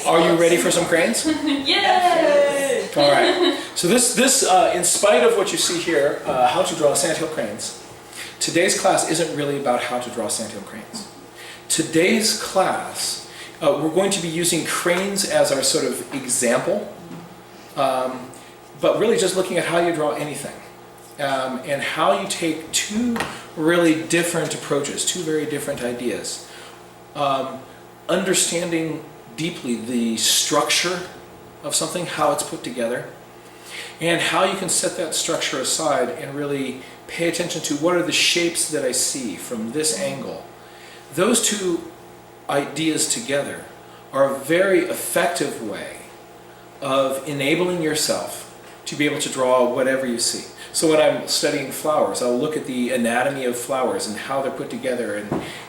Are you ready for some cranes? Yay! All right. So this, in spite of what you see here, how to draw Sandhill Cranes, today's class isn't really about how to draw Sandhill Cranes. Today's class, we're going to be using cranes as our sort of example, but really just looking at how you draw anything. And how you take two really different approaches, two very different ideas. Understanding deeply the structure of something, how it's put together, and how you can set that structure aside and really pay attention to what are the shapes that I see from this angle. Those two ideas together are a very effective way of enabling yourself to be able to draw whatever you see. So when I'm studying flowers, I'll look at the anatomy of flowers and how they're put together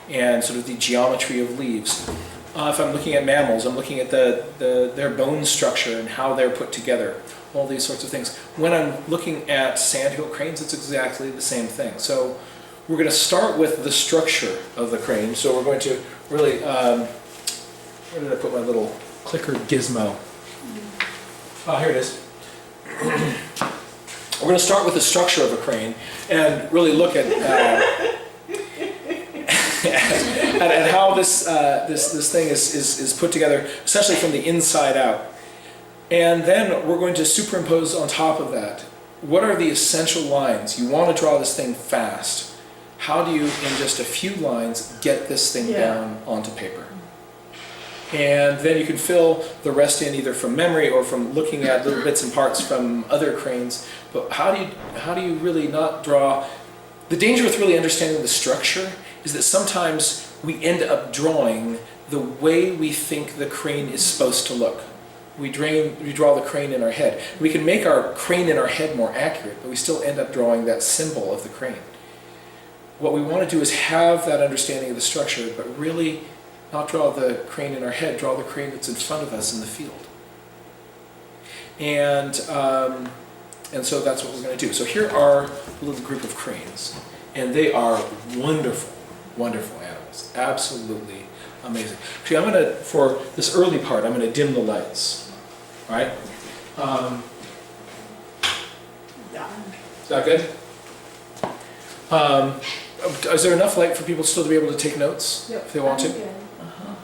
and sort of the geometry of leaves. If I'm looking at mammals, I'm looking at their bone structure and how they're put together, all these sorts of things. When I'm looking at Sandhill Cranes, it's exactly the same thing. So we're going to start with the structure of the crane. So we're going to really, where did I put my little clicker gizmo? Oh, here it is. We're going to start with the structure of a crane and really look at at how this thing is put together, essentially from the inside out. And then we're going to superimpose on top of that, what are the essential lines? You want to draw this thing fast. How do you, in just a few lines, get this thing down onto paper? And then you can fill the rest in either from memory or from looking at little bits and parts from other cranes. But how do you really not draw? The danger with really understanding the structure is that sometimes we end up drawing the way we think the crane is supposed to look. We draw the crane in our head. We can make our crane in our head more accurate, but we still end up drawing that symbol of the crane. What we want to do is have that understanding of the structure, but really not draw the crane in our head, draw the crane that's in front of us in the field. And so that's what we're going to do. So here are a little group of cranes, and they are wonderful, wonderful animals. Absolutely amazing. Actually, I'm going to, for this early part, I'm going to dim the lights. All right? Is that good? Is there enough light for people still to be able to take notes if they want to?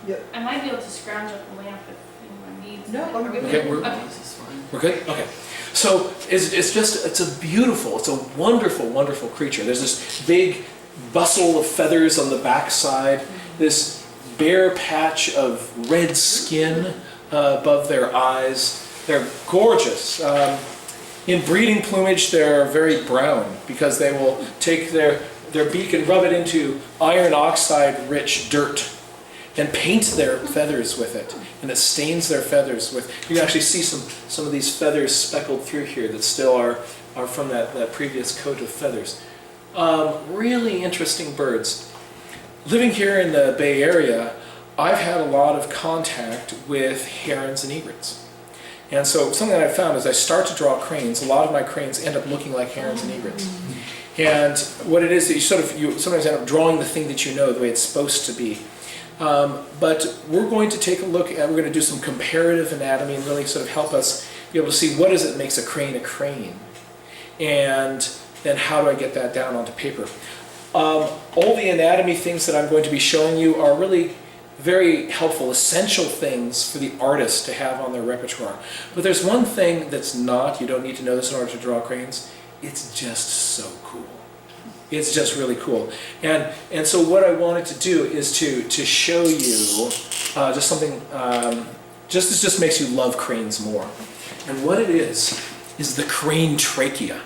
Yep. I might be able to scrounge up the lamp if anyone needs No, it. I'm good. Okay, we're good? Okay. So it's a beautiful, it's a wonderful, wonderful creature. There's this big bustle of feathers on the backside, this bare patch of red skin above their eyes. They're gorgeous. In breeding plumage, they're very brown because they will take their beak and rub it into iron oxide rich dirt and paint their feathers with it, and it stains their feathers with. You can actually see some of these feathers speckled through here that still are from that previous coat of feathers. Really interesting birds. Living here in the Bay Area, I've had a lot of contact with herons and egrets. And so something that I've found is I start to draw cranes, a lot of my cranes end up looking like herons and egrets. And what it is that you sometimes end up drawing the thing that you know the way it's supposed to be. But we're going to take a look at, we're going to do some comparative anatomy and really sort of help us be able to see what is it that makes a crane, and then how do I get that down onto paper. All the anatomy things that I'm going to be showing you are really very helpful, essential things for the artist to have on their repertoire. But there's one thing that's not, you don't need to know this in order to draw cranes, it's just so cool. It's just really cool. And so what I wanted to do is to show you just something, this just makes you love cranes more. And what it is the crane trachea.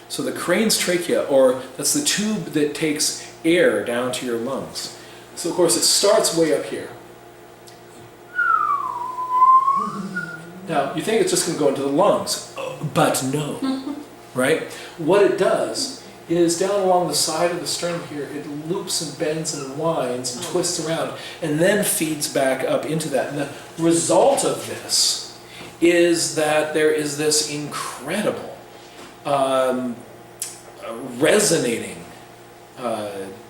So the crane's trachea, or that's the tube that takes air down to your lungs. So of course it starts way up here. Now you think it's just going to go into the lungs, but no, right? What it does is down along the side of the sternum here, it loops and bends and winds and twists around and then feeds back up into that. And the result of this is that there is this incredible resonating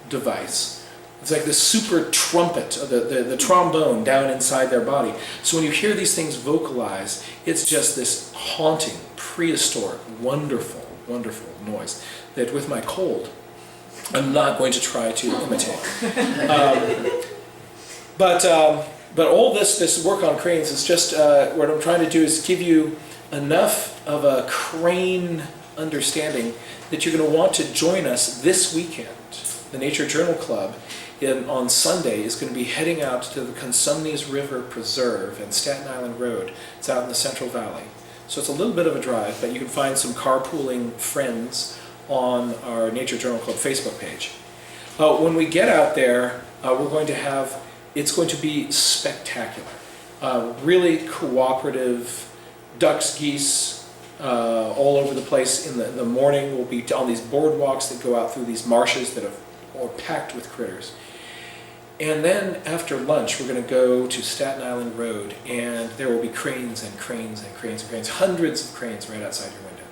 device It's like this super trumpet, the trombone down inside their body. So when you hear these things vocalize, it's just this haunting, prehistoric, wonderful, wonderful noise that with my cold, I'm not going to try to imitate. But all this work on cranes is just, what I'm trying to do is give you enough of a crane understanding that you're going to want to join us this weekend. The Nature Journal Club on Sunday is going to be heading out to the Consumnes River Preserve and Staten Island Road. It's out in the Central Valley. So it's a little bit of a drive, but you can find some carpooling friends on our Nature Journal Club Facebook page. When we get out there, it's going to be spectacular. Really cooperative, ducks, geese, all over the place. In the morning, we'll be on these boardwalks that go out through these marshes that are packed with critters. And then after lunch, we're going to go to Staten Island Road, and there will be cranes and cranes and cranes and cranes, hundreds of cranes right outside your window.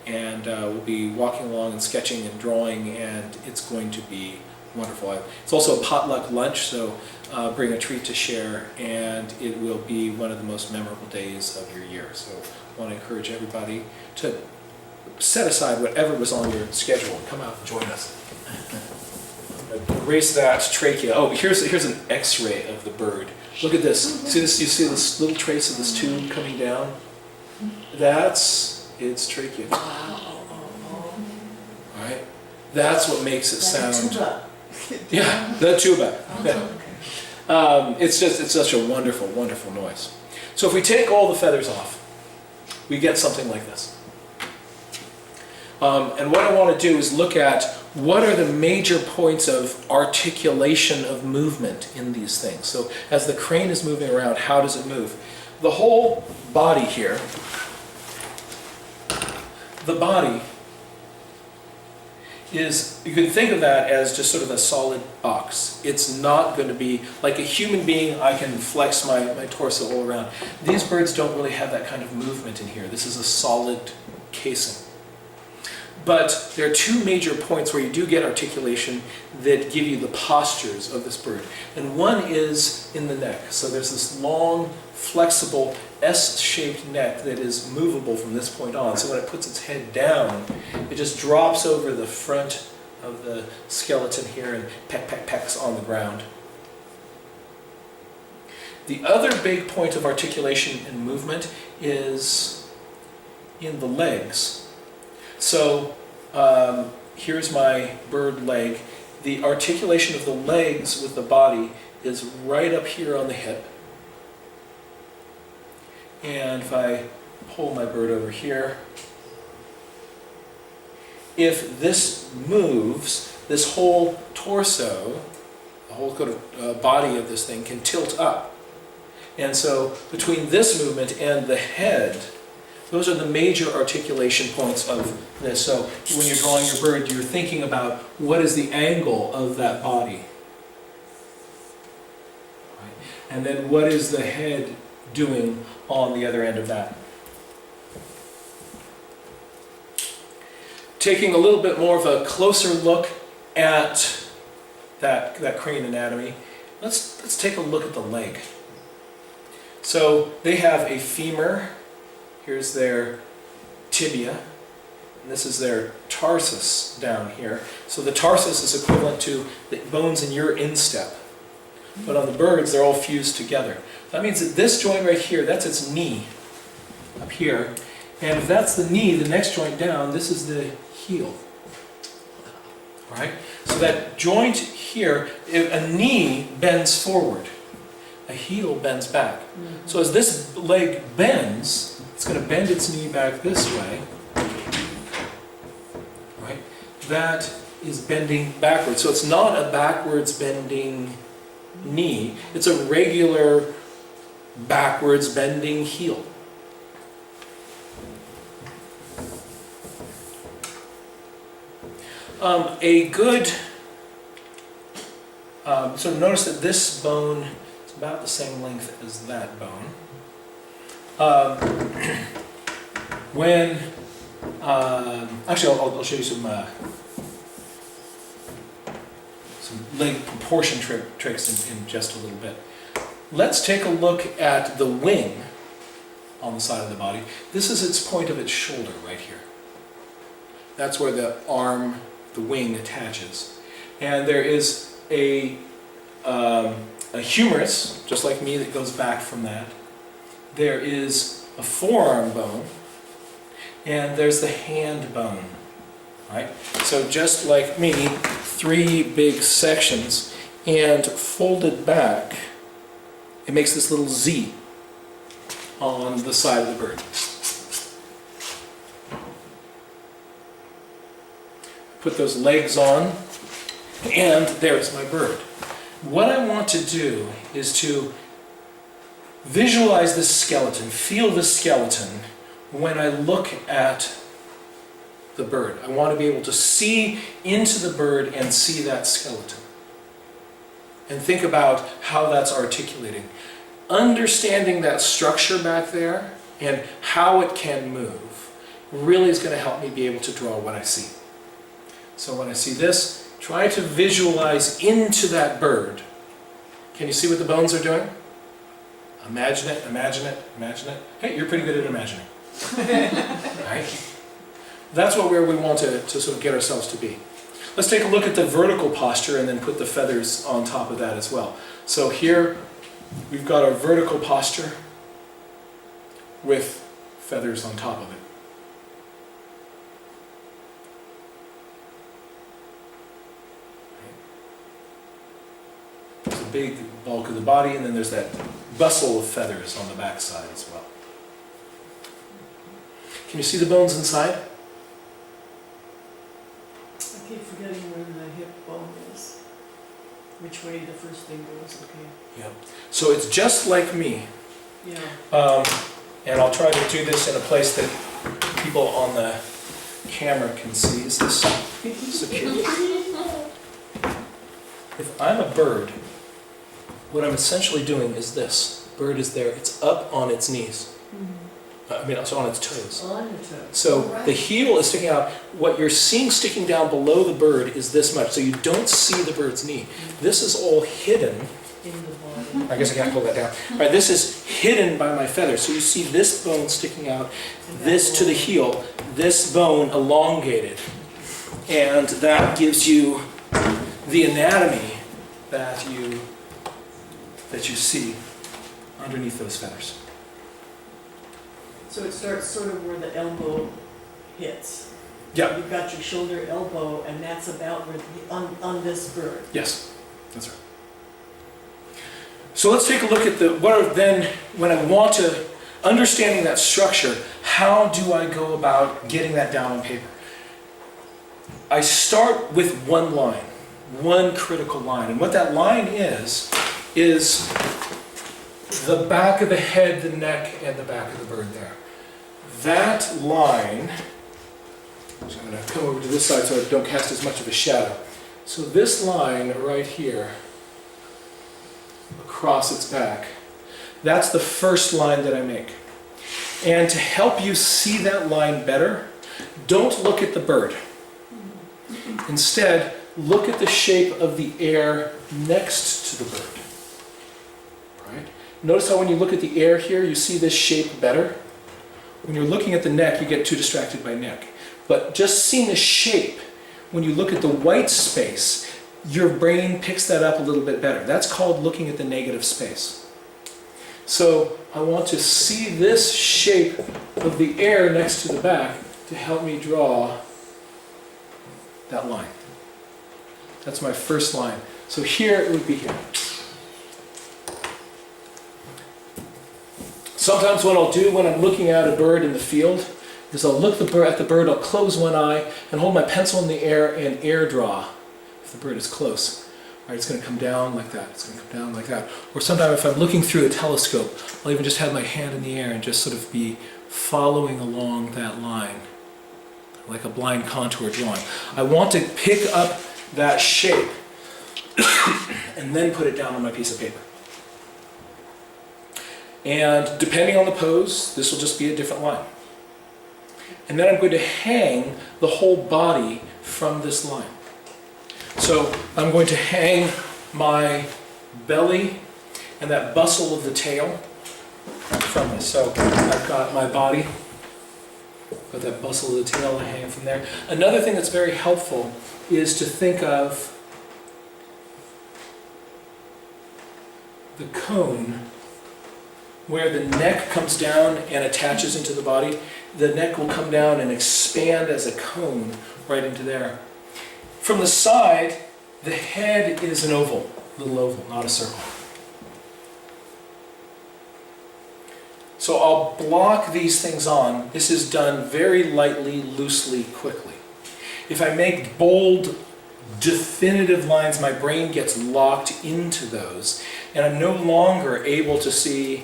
And we'll be walking along and sketching and drawing, and it's going to be wonderful. It's also a potluck lunch, so bring a treat to share, and it will be one of the most memorable days of your year. So I want to encourage everybody to set aside whatever was on your schedule and come out and join us. Erase that trachea. Oh, here's an X-ray of the bird. Look at this. See this? You see this little trace of this tube coming down? That's its trachea. All right. That's what makes it sound. Yeah, the tuba. Yeah. It's such a wonderful, wonderful noise. So if we take all the feathers off, we get something like this. And what I want to do is look at what are the major points of articulation of movement in these things. So as the crane is moving around, how does it move? The whole body here, the body is, you can think of that as just sort of a solid box. It's not going to be like a human being. I can flex my torso all around. These birds don't really have that kind of movement in here. This is a solid casing. But there are two major points where you do get articulation that give you the postures of this bird. And one is in the neck. So there's this long, flexible, S-shaped neck that is movable from this point on. So when it puts its head down, it just drops over the front of the skeleton here and pecks on the ground. The other big point of articulation and movement is in the legs. So here's my bird leg. The articulation of the legs with the body is right up here on the hip. And if I pull my bird over here, if this moves, this whole torso, the whole body of this thing can tilt up. And so between this movement and the head, those are the major articulation points of this. So when you're drawing your bird, you're thinking about what is the angle of that body. And then what is the head doing on the other end of that. Taking a little bit more of a closer look at that crane anatomy, let's take a look at the leg. So they have a femur. Here's their tibia, and this is their tarsus down here. So the tarsus is equivalent to the bones in your instep. But on the birds, they're all fused together. That means that this joint right here, that's its knee up here. And if that's the knee, the next joint down, this is the heel. All right? So that joint here, if a knee bends forward, a heel bends back. So as this leg bends, it's going to bend its knee back this way. Right? That is bending backwards. So it's not a backwards bending knee. It's a regular backwards bending heel. So notice that this bone is about the same length as that bone. Actually, I'll show you some some leg proportion tricks in just a little bit. Let's take a look at the wing on the side of the body. This is its point of its shoulder right here. That's where the arm, the wing attaches. And there is a humerus, just like me, that goes back from that. There is a forearm bone, and there's the hand bone, right? So just like me, 3 big sections, and folded back, it makes this little Z on the side of the bird. Put those legs on, and there's my bird. What I want to do is to visualize this skeleton, feel the skeleton when I look at the bird. I want to be able to see into the bird and see that skeleton. And think about how that's articulating. Understanding that structure back there and how it can move really is going to help me be able to draw what I see. So when I see this, try to visualize into that bird. Can you see what the bones are doing? Imagine it, imagine it, imagine it. Hey, you're pretty good at imagining. Right? That's where we want to sort of get ourselves to be. Let's take a look at the vertical posture and then put the feathers on top of that as well. So here we've got our vertical posture with feathers on top of it. There's a big bulk of the body, and then there's that bustle of feathers on the back side as well. Can you see the bones inside? I keep forgetting where the hip bone is. Which way the first thing goes, okay. Yeah. So it's just like me. Yeah. And I'll try to do this in a place that people on the camera can see. Is this secure? If I'm a bird, what I'm essentially doing is this. Bird is there, it's up on its knees. I mean, it's on its toes. On your toes. So the heel is sticking out. What you're seeing sticking down below the bird is this much, so you don't see the bird's knee. This is all hidden. In the body. I guess I can't pull that down. All right, this is hidden by my feathers. So you see this bone sticking out, this to the heel, this bone elongated. And that gives you the anatomy that you see underneath those feathers. So it starts sort of where the elbow hits. Yeah. You've got your shoulder, elbow, and that's about where on this bird. Yes, that's right. So let's take a look at when I want to, understanding that structure, how do I go about getting that down on paper? I start with one line, one critical line. And what that line is the back of the head, the neck, and the back of the bird there. That line, so I'm going to come over to this side so I don't cast as much of a shadow. So this line right here, across its back, that's the first line that I make. And to help you see that line better, don't look at the bird. Instead, look at the shape of the air next to the bird. Right? Notice how when you look at the air here, you see this shape better. When you're looking at the neck, you get too distracted by neck. But just seeing the shape, when you look at the white space, your brain picks that up a little bit better. That's called looking at the negative space. So I want to see this shape of the air next to the back to help me draw that line. That's my first line. So here it would be here. Sometimes what I'll do when I'm looking at a bird in the field is I'll look at the bird, I'll close one eye and hold my pencil in the air and air draw. If the bird is close, right, it's going to come down like that. It's going to come down like that. Or sometimes if I'm looking through a telescope, I'll even just have my hand in the air and just sort of be following along that line, like a blind contour drawing. I want to pick up that shape and then put it down on my piece of paper. And depending on the pose, this will just be a different line. And then I'm going to hang the whole body from this line. So I'm going to hang my belly and that bustle of the tail from this. So I've got my body, got that bustle of the tail hanging from there. Another thing that's very helpful is to think of the cone where the neck comes down and attaches into the body. The neck will come down and expand as a cone right into there. From the side, the head is an oval, little oval, not a circle. So I'll block these things on. This is done very lightly, loosely, quickly. If I make bold, definitive lines, my brain gets locked into those, and I'm no longer able to see,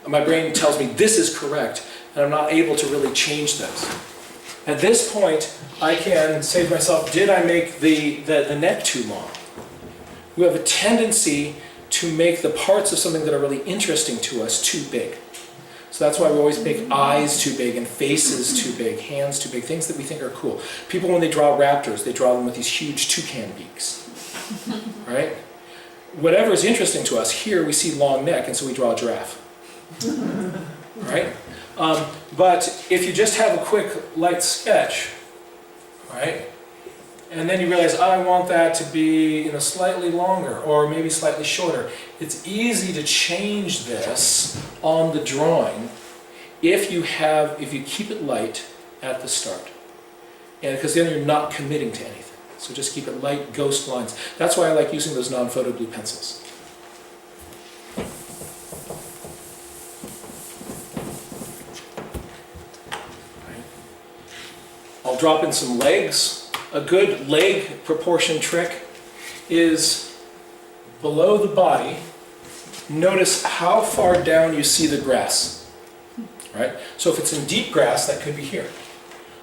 my brain tells me this is correct, and I'm not able to really change those. At this point, I can say to myself, did I make the neck too long? We have a tendency to make the parts of something that are really interesting to us too big. So that's why we always make eyes too big and faces too big, hands too big, things that we think are cool. People, when they draw raptors, they draw them with these huge toucan beaks, right? Whatever is interesting to us, here we see long neck, and so we draw a giraffe, right? But if you just have a quick, light sketch, right? And then you realize, I want that to be slightly longer or maybe slightly shorter. It's easy to change this on the drawing if you keep it light at the start. And because then you're not committing to anything. So just keep it light, ghost lines. That's why I like using those non-photo blue pencils. I'll drop in some legs. A good leg proportion trick is below the body, notice how far down you see the grass, right? So if it's in deep grass, that could be here,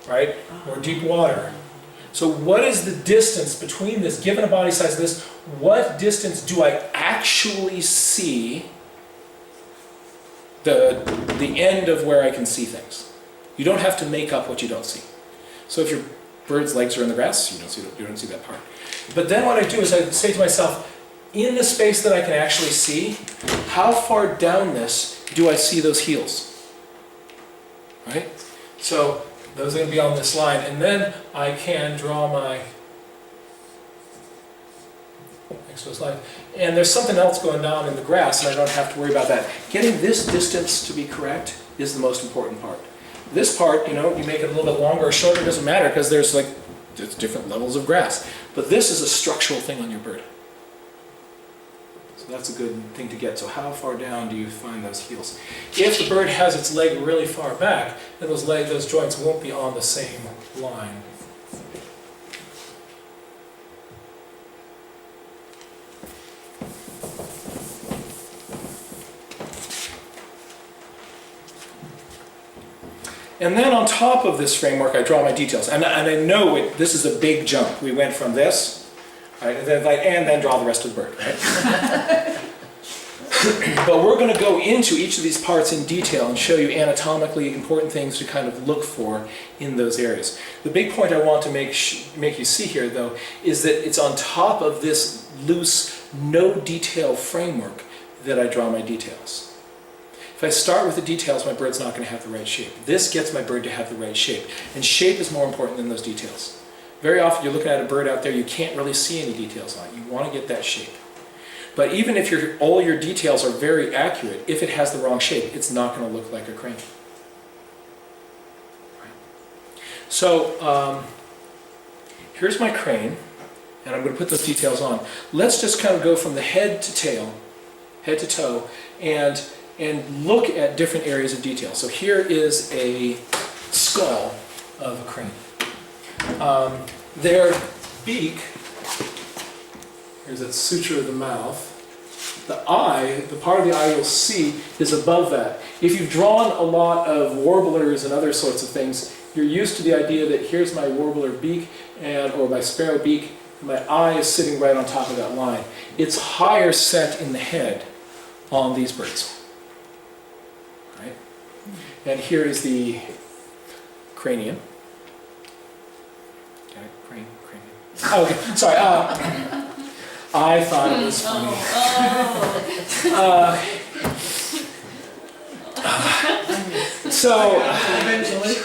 right? Or deep water. So what is the distance between this, given a body size of this, what distance do I actually see the end of where I can see things? You don't have to make up what you don't see. So if your bird's legs are in the grass, you don't see that part. But then what I do is I say to myself, in the space that I can actually see, how far down this do I see those heels? Right? So those are going to be on this line, and then I can draw my exposed line. And there's something else going on in the grass, and I don't have to worry about that. Getting this distance to be correct is the most important part. This part, you make it a little bit longer or shorter, it doesn't matter, because there's different levels of grass. But this is a structural thing on your bird. So that's a good thing to get. So how far down do you find those heels? If the bird has its leg really far back, then those joints won't be on the same line. And then on top of this framework, I draw my details. And I know this is a big jump. We went from this, right, and then draw the rest of the bird, right? But we're going to go into each of these parts in detail and show you anatomically important things to kind of look for in those areas. The big point I want to make you see here, though, is that it's on top of this loose, no detail framework that I draw my details. If I start with the details, my bird's not going to have the right shape. This gets my bird to have the right shape. And shape is more important than those details. Very often you're looking at a bird out there, you can't really see any details on it. You want to get that shape. But even if all your details are very accurate, if it has the wrong shape, it's not going to look like a crane. Right. So here's my crane, and I'm going to put those details on. Let's just kind of go from the head to tail, head to toe, and look at different areas of detail. So here is a skull of a crane. Their beak, here's that suture of the mouth. The eye, the part of the eye you'll see, is above that. If you've drawn a lot of warblers and other sorts of things, you're used to the idea that here's my warbler beak or my sparrow beak, and my eye is sitting right on top of that line. It's higher set in the head on these birds. Right? And here is the cranium. Okay, cranium. Oh, okay, sorry. I thought it was funny. Eventually.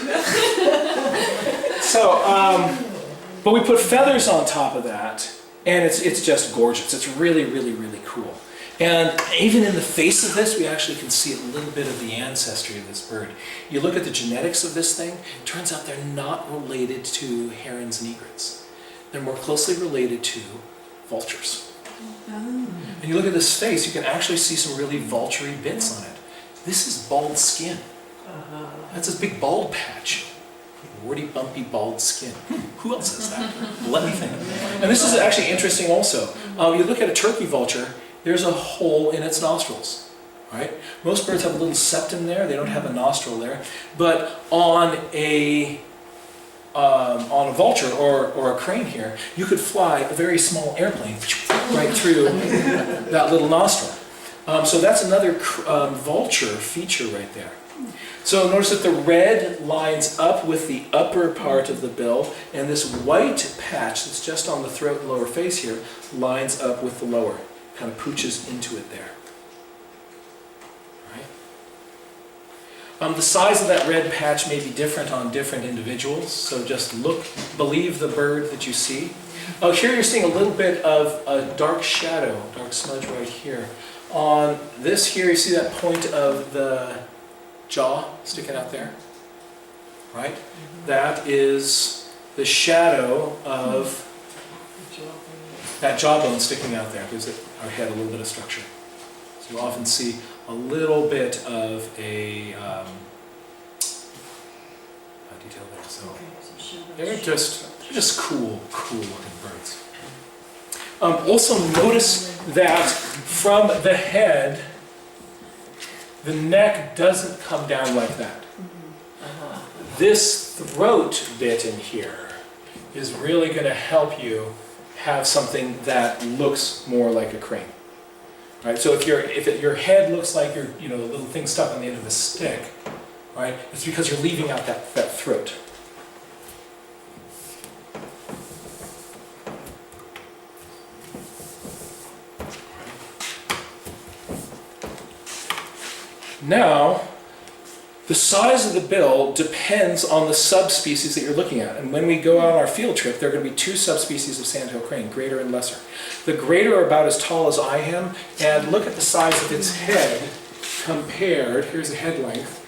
But we put feathers on top of that, and it's just gorgeous. It's really, really, really cool. And even in the face of this, we actually can see a little bit of the ancestry of this bird. You look at the genetics of this thing, it turns out they're not related to herons and egrets. They're more closely related to vultures. And you look at this face, you can actually see some really vulture-y bits on it. This is bald skin. That's this big bald patch. Warty, bumpy, bald skin. Who else has that? Let me think. And this is actually interesting also. You look at a turkey vulture, there's a hole in its nostrils, right? Most birds have a little septum there, they don't have a nostril there. But on a vulture or a crane here, you could fly a very small airplane right through that little nostril. So that's another vulture feature right there. So notice that the red lines up with the upper part of the bill, and this white patch that's just on the throat and lower face here lines up with the lower, kind of pooches into it there. Right? The size of that red patch may be different on different individuals, so just believe the bird that you see. Oh, here you're seeing a little bit of a dark shadow, dark smudge right here. On this here, you see that point of the jaw sticking out there, right? That is the shadow of that jawbone sticking out there. Gives our head a little bit of structure. So you often see a little bit of a detail there. So they're just cool looking birds. Also notice that from the head, the neck doesn't come down like that. This throat bit in here is really going to help you have something that looks more like a crane. Right? So if your head looks like the little thing stuck on the end of a stick, right? It's because you're leaving out that throat. Now, the size of the bill depends on the subspecies that you're looking at. And when we go out on our field trip, there are going to be two subspecies of Sandhill Crane, greater and lesser. The greater are about as tall as I am, and look at the size of its head compared, here's the head length,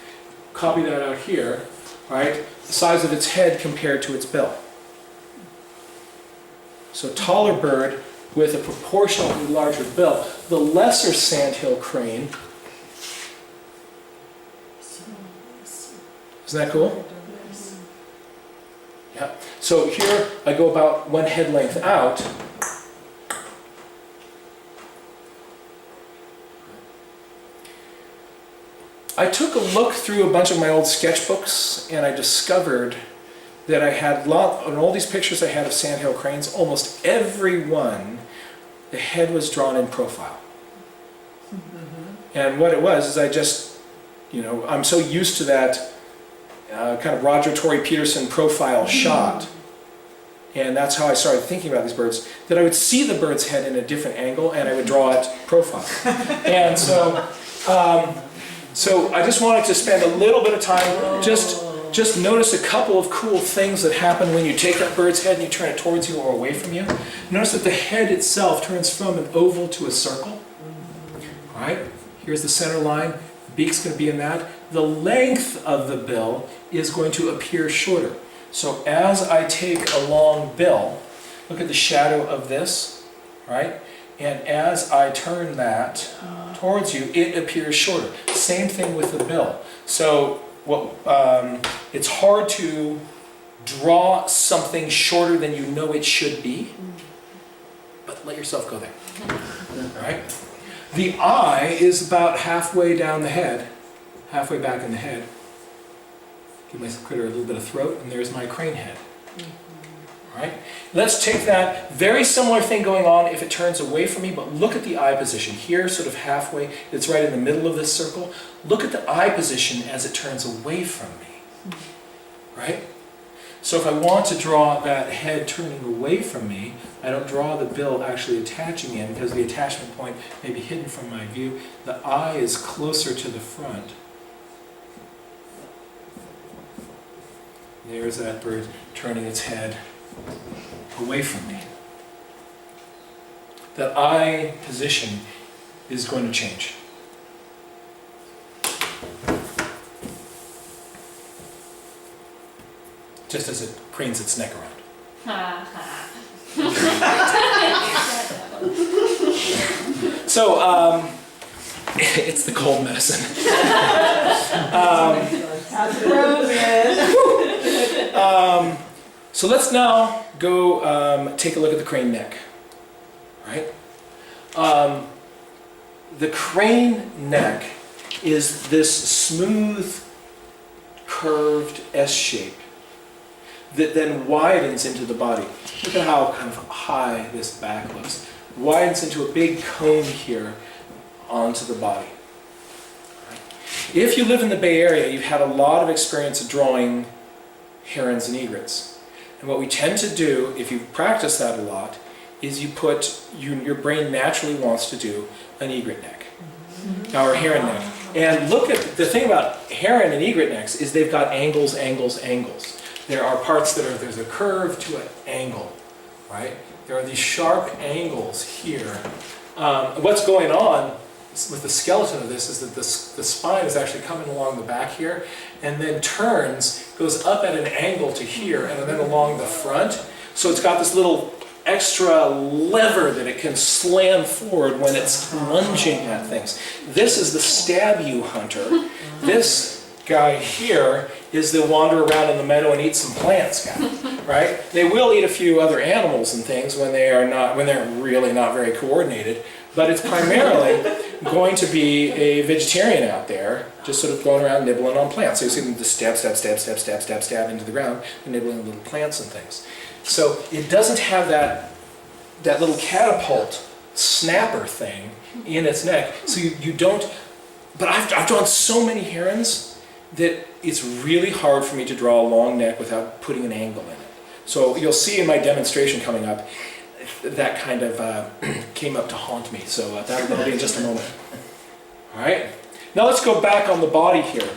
copy that out here, right? The size of its head compared to its bill. So taller bird with a proportionally larger bill. The lesser Sandhill Crane, isn't that cool? Yeah. So here I go about one head length out. I took a look through a bunch of my old sketchbooks, and I discovered that I had on all these pictures I had of Sandhill Cranes, almost every one, the head was drawn in profile. And what it was is I just, I'm so used to that kind of Roger Torrey Peterson profile shot, and that's how I started thinking about these birds, that I would see the bird's head in a different angle and I would draw it profile. And so I just wanted to spend a little bit of time just notice a couple of cool things that happen when you take that bird's head and you turn it towards you or away from you. Notice that the head itself turns from an oval to a circle. All right, here's the center line. The beak's going to be in that. The length of the bill is going to appear shorter. So as I take a long bill, look at the shadow of this, right? And as I turn that towards you, it appears shorter. Same thing with the bill. So it's hard to draw something shorter than you know it should be, but let yourself go there. All right? The eye is about halfway down the head, halfway back in the head. Give my critter a little bit of throat, and there's my crane head. All right? Let's take that very similar thing going on if it turns away from me, but look at the eye position. Here, sort of halfway, it's right in the middle of this circle. Look at the eye position as it turns away from me. Right? So if I want to draw that head turning away from me, I don't draw the bill actually attaching in because the attachment point may be hidden from my view. The eye is closer to the front. There's that bird turning its head away from me. That eye position is going to change. Just as it cranes its neck around. Ha ha. So, it's the cold medicine. So let's now go take a look at the crane neck. Right? The crane neck is this smooth, curved S shape that then widens into the body. Look at how kind of high this back looks. Widens into a big cone here onto the body. If you live in the Bay Area, you've had a lot of experience of drawing herons and egrets. And what we tend to do, if you practice that a lot, is you put, your brain naturally wants to do an egret neck, or a heron neck. And look at, the thing about heron and egret necks is they've got angles, angles, angles. There are parts that are, there's a curve to an angle, right? There are these sharp angles here. What's going on with the skeleton of this is that the spine is actually coming along the back here and then turns, goes up at an angle to here and then along the front. So it's got this little extra lever that it can slam forward when it's lunging at things. This is the stab you hunter. This guy here is the wander around in the meadow and eat some plants guy, right? They will eat a few other animals and things when they're really not very coordinated, but it's primarily going to be a vegetarian out there, just sort of going around nibbling on plants. So you see them just stab, stab, stab, stab, stab, stab, stab into the ground, and nibbling little plants and things. So it doesn't have that little catapult snapper thing in its neck. So you don't, but I've drawn so many herons that it's really hard for me to draw a long neck without putting an angle in it. So you'll see in my demonstration coming up, that kind of came up to haunt me. So that'll be in just a moment. All right. Now let's go back on the body here.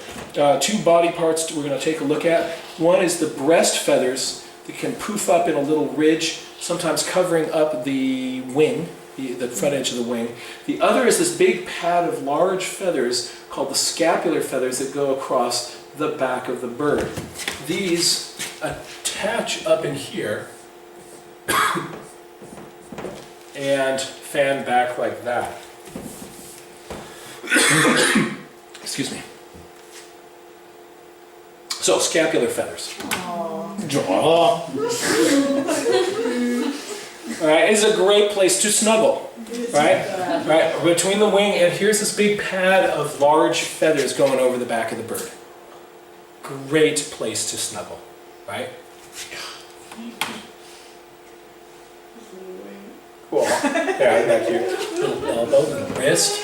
Two body parts we're going to take a look at. One is the breast feathers that can poof up in a little ridge, sometimes covering up the wing, the front edge of the wing. The other is this big pad of large feathers called the scapular feathers that go across the back of the bird. These attach up in here and fan back like that. Excuse me. So, scapular feathers. Draw. All right, it's a great place to snuggle, right? Right, between the wing and here's this big pad of large feathers going over the back of the bird. Great place to snuggle, right? Cool. Yeah, thank you. Little elbow, little wrist.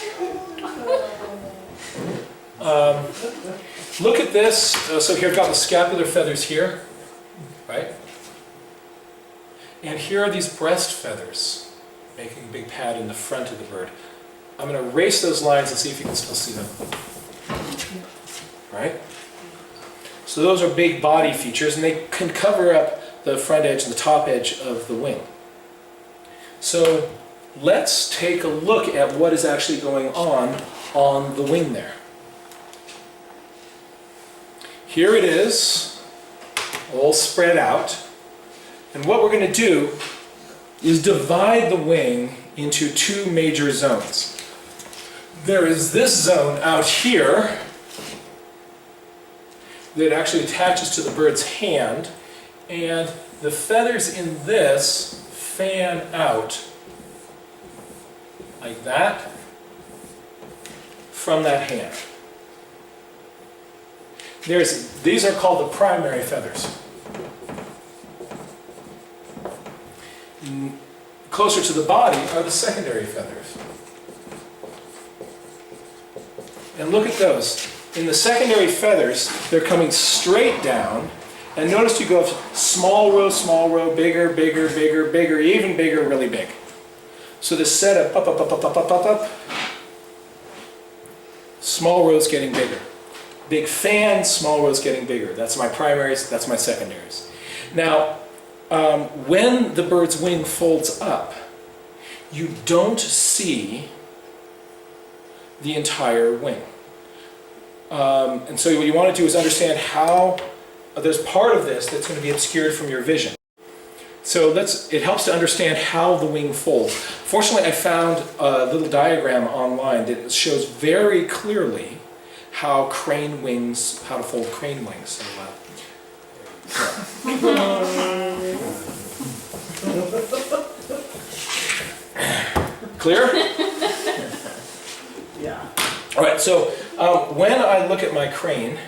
Look at this. So here I've got the scapular feathers here, right? And here are these breast feathers, making a big pad in the front of the bird. I'm going to erase those lines and see if you can still see them. Right? So those are big body features, and they can cover up the front edge and the top edge of the wing. So let's take a look at what is actually going on the wing there. Here it is, all spread out. And what we're going to do is divide the wing into two major zones. There is this zone out here that actually attaches to the bird's hand, and the feathers in this fan out like that from that hand. These are called the primary feathers. Closer to the body are the secondary feathers. And look at those. In the secondary feathers, they're coming straight down, And notice you go small row, bigger, bigger, bigger, bigger, even bigger, really big. So this setup, up. Small rows getting bigger. Big fan, small rows getting bigger. That's my primaries, that's my secondaries. Now, when the bird's wing folds up, you don't see the entire wing. And so what you want to do is understand how there's part of this that's going to be obscured from your vision. So it helps to understand how the wing folds. Fortunately, I found a little diagram online that shows very clearly how to fold crane wings. So, clear? Yeah. All right, so when I look at my crane,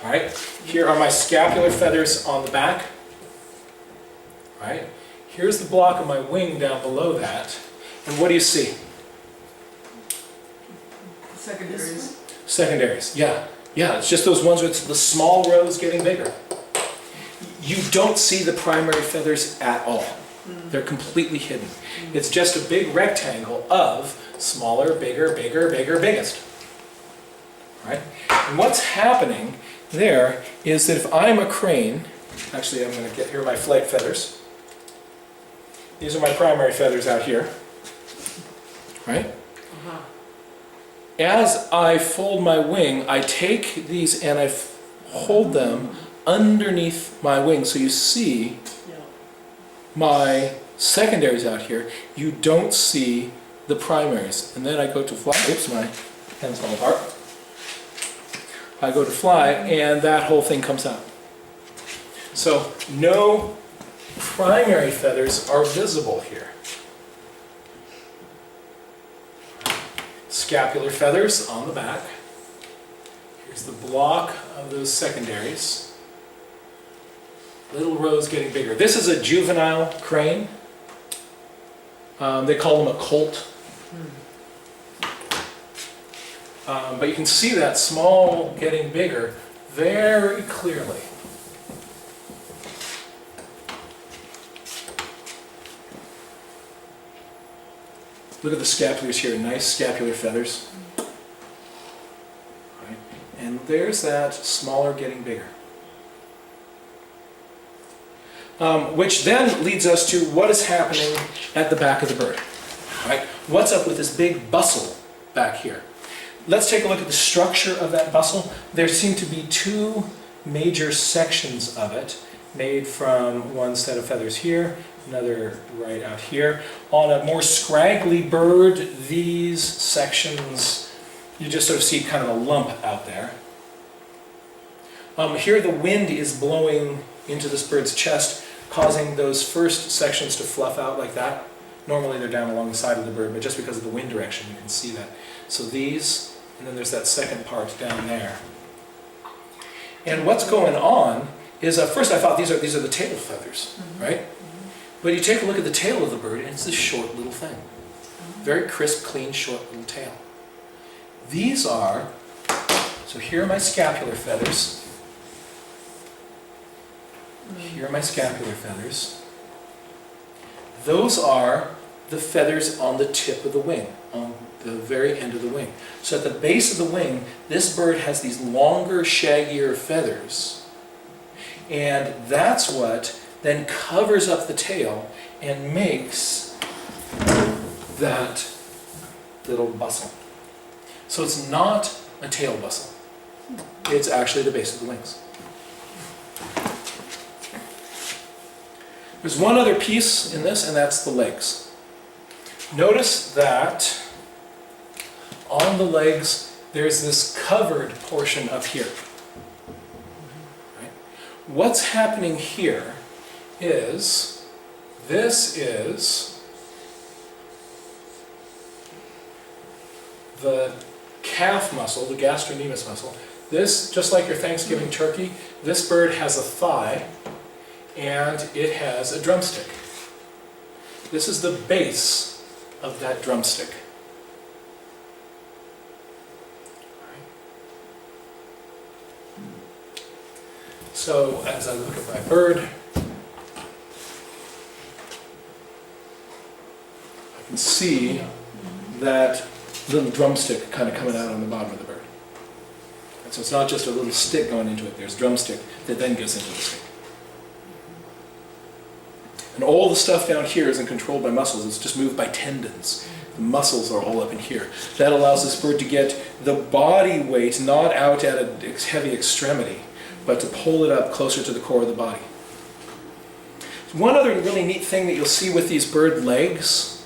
all right, here are my scapular feathers on the back. All right, here's the block of my wing down below that, and what do you see? Secondaries. Secondaries, yeah. It's just those ones with the small rows getting bigger. You don't see the primary feathers at all. They're completely hidden. It's just a big rectangle of smaller, bigger, bigger, bigger, biggest. Right? And what's happening there is that if I'm a crane, actually I'm going to get here my flight feathers. These are my primary feathers out here. Right? As I fold my wing, I take these and I hold them underneath my wing. So you see my secondaries out here. You don't see the primaries. And then I go to fly. Oops, my pen's falling apart. I go to fly, and that whole thing comes out. So no primary feathers are visible here. Scapular feathers on the back. Here's the block of those secondaries. Little rows getting bigger. This is a juvenile crane. They call them a colt. But you can see that small getting bigger very clearly. Look at the scapulars here, nice scapular feathers. Right. And there's that smaller getting bigger. Which then leads us to what is happening at the back of the bird. Right? What's up with this big bustle back here? Let's take a look at the structure of that bustle. There seem to be two major sections of it, made from one set of feathers here, another right out here. On a more scraggly bird, these sections, you just sort of see kind of a lump out there. Here the wind is blowing into this bird's chest, causing those first sections to fluff out like that. Normally they're down along the side of the bird, but just because of the wind direction you can see that. So these, and then there's that second part down there. And what's going on is, at first I thought these are the tail feathers, right? But you take a look at the tail of the bird, and it's this short little thing. Very crisp, clean, short little tail. These are, so here are my scapular feathers. Here are my scapular feathers. Those are the feathers on the tip of the wing, on the very end of the wing. So at the base of the wing, this bird has these longer, shaggier feathers. And that's what then covers up the tail and makes that little bustle. So it's not a tail bustle. It's actually the base of the wings. There's one other piece in this, and that's the legs. Notice that on the legs, there's this covered portion up here. Right? What's happening here is, this is the calf muscle, the gastrocnemius muscle. This, just like your Thanksgiving turkey, this bird has a thigh, and it has a drumstick. This is the base of that drumstick. So as I look at my bird, I can see that little drumstick kind of coming out on the bottom of the bird. And so it's not just a little stick going into it, there's drumstick that then goes into the stick. And all the stuff down here isn't controlled by muscles, it's just moved by tendons. The muscles are all up in here. That allows this bird to get the body weight not out at a heavy extremity, but to pull it up closer to the core of the body. One other really neat thing that you'll see with these bird legs,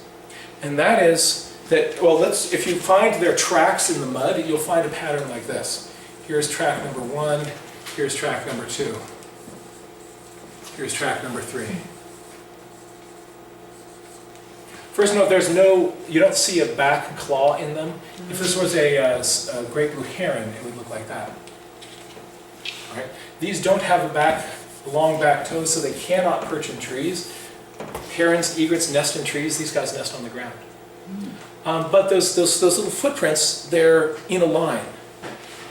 and that is that, well, if you find their tracks in the mud, you'll find a pattern like this. Here's track number 1, here's track number 2, here's track number 3. First note, you don't see a back claw in them. If this was a great blue heron, it would look like that. All right? These don't have long back toes, so they cannot perch in trees. Herons, egrets nest in trees. These guys nest on the ground. But those little footprints, they're in a line.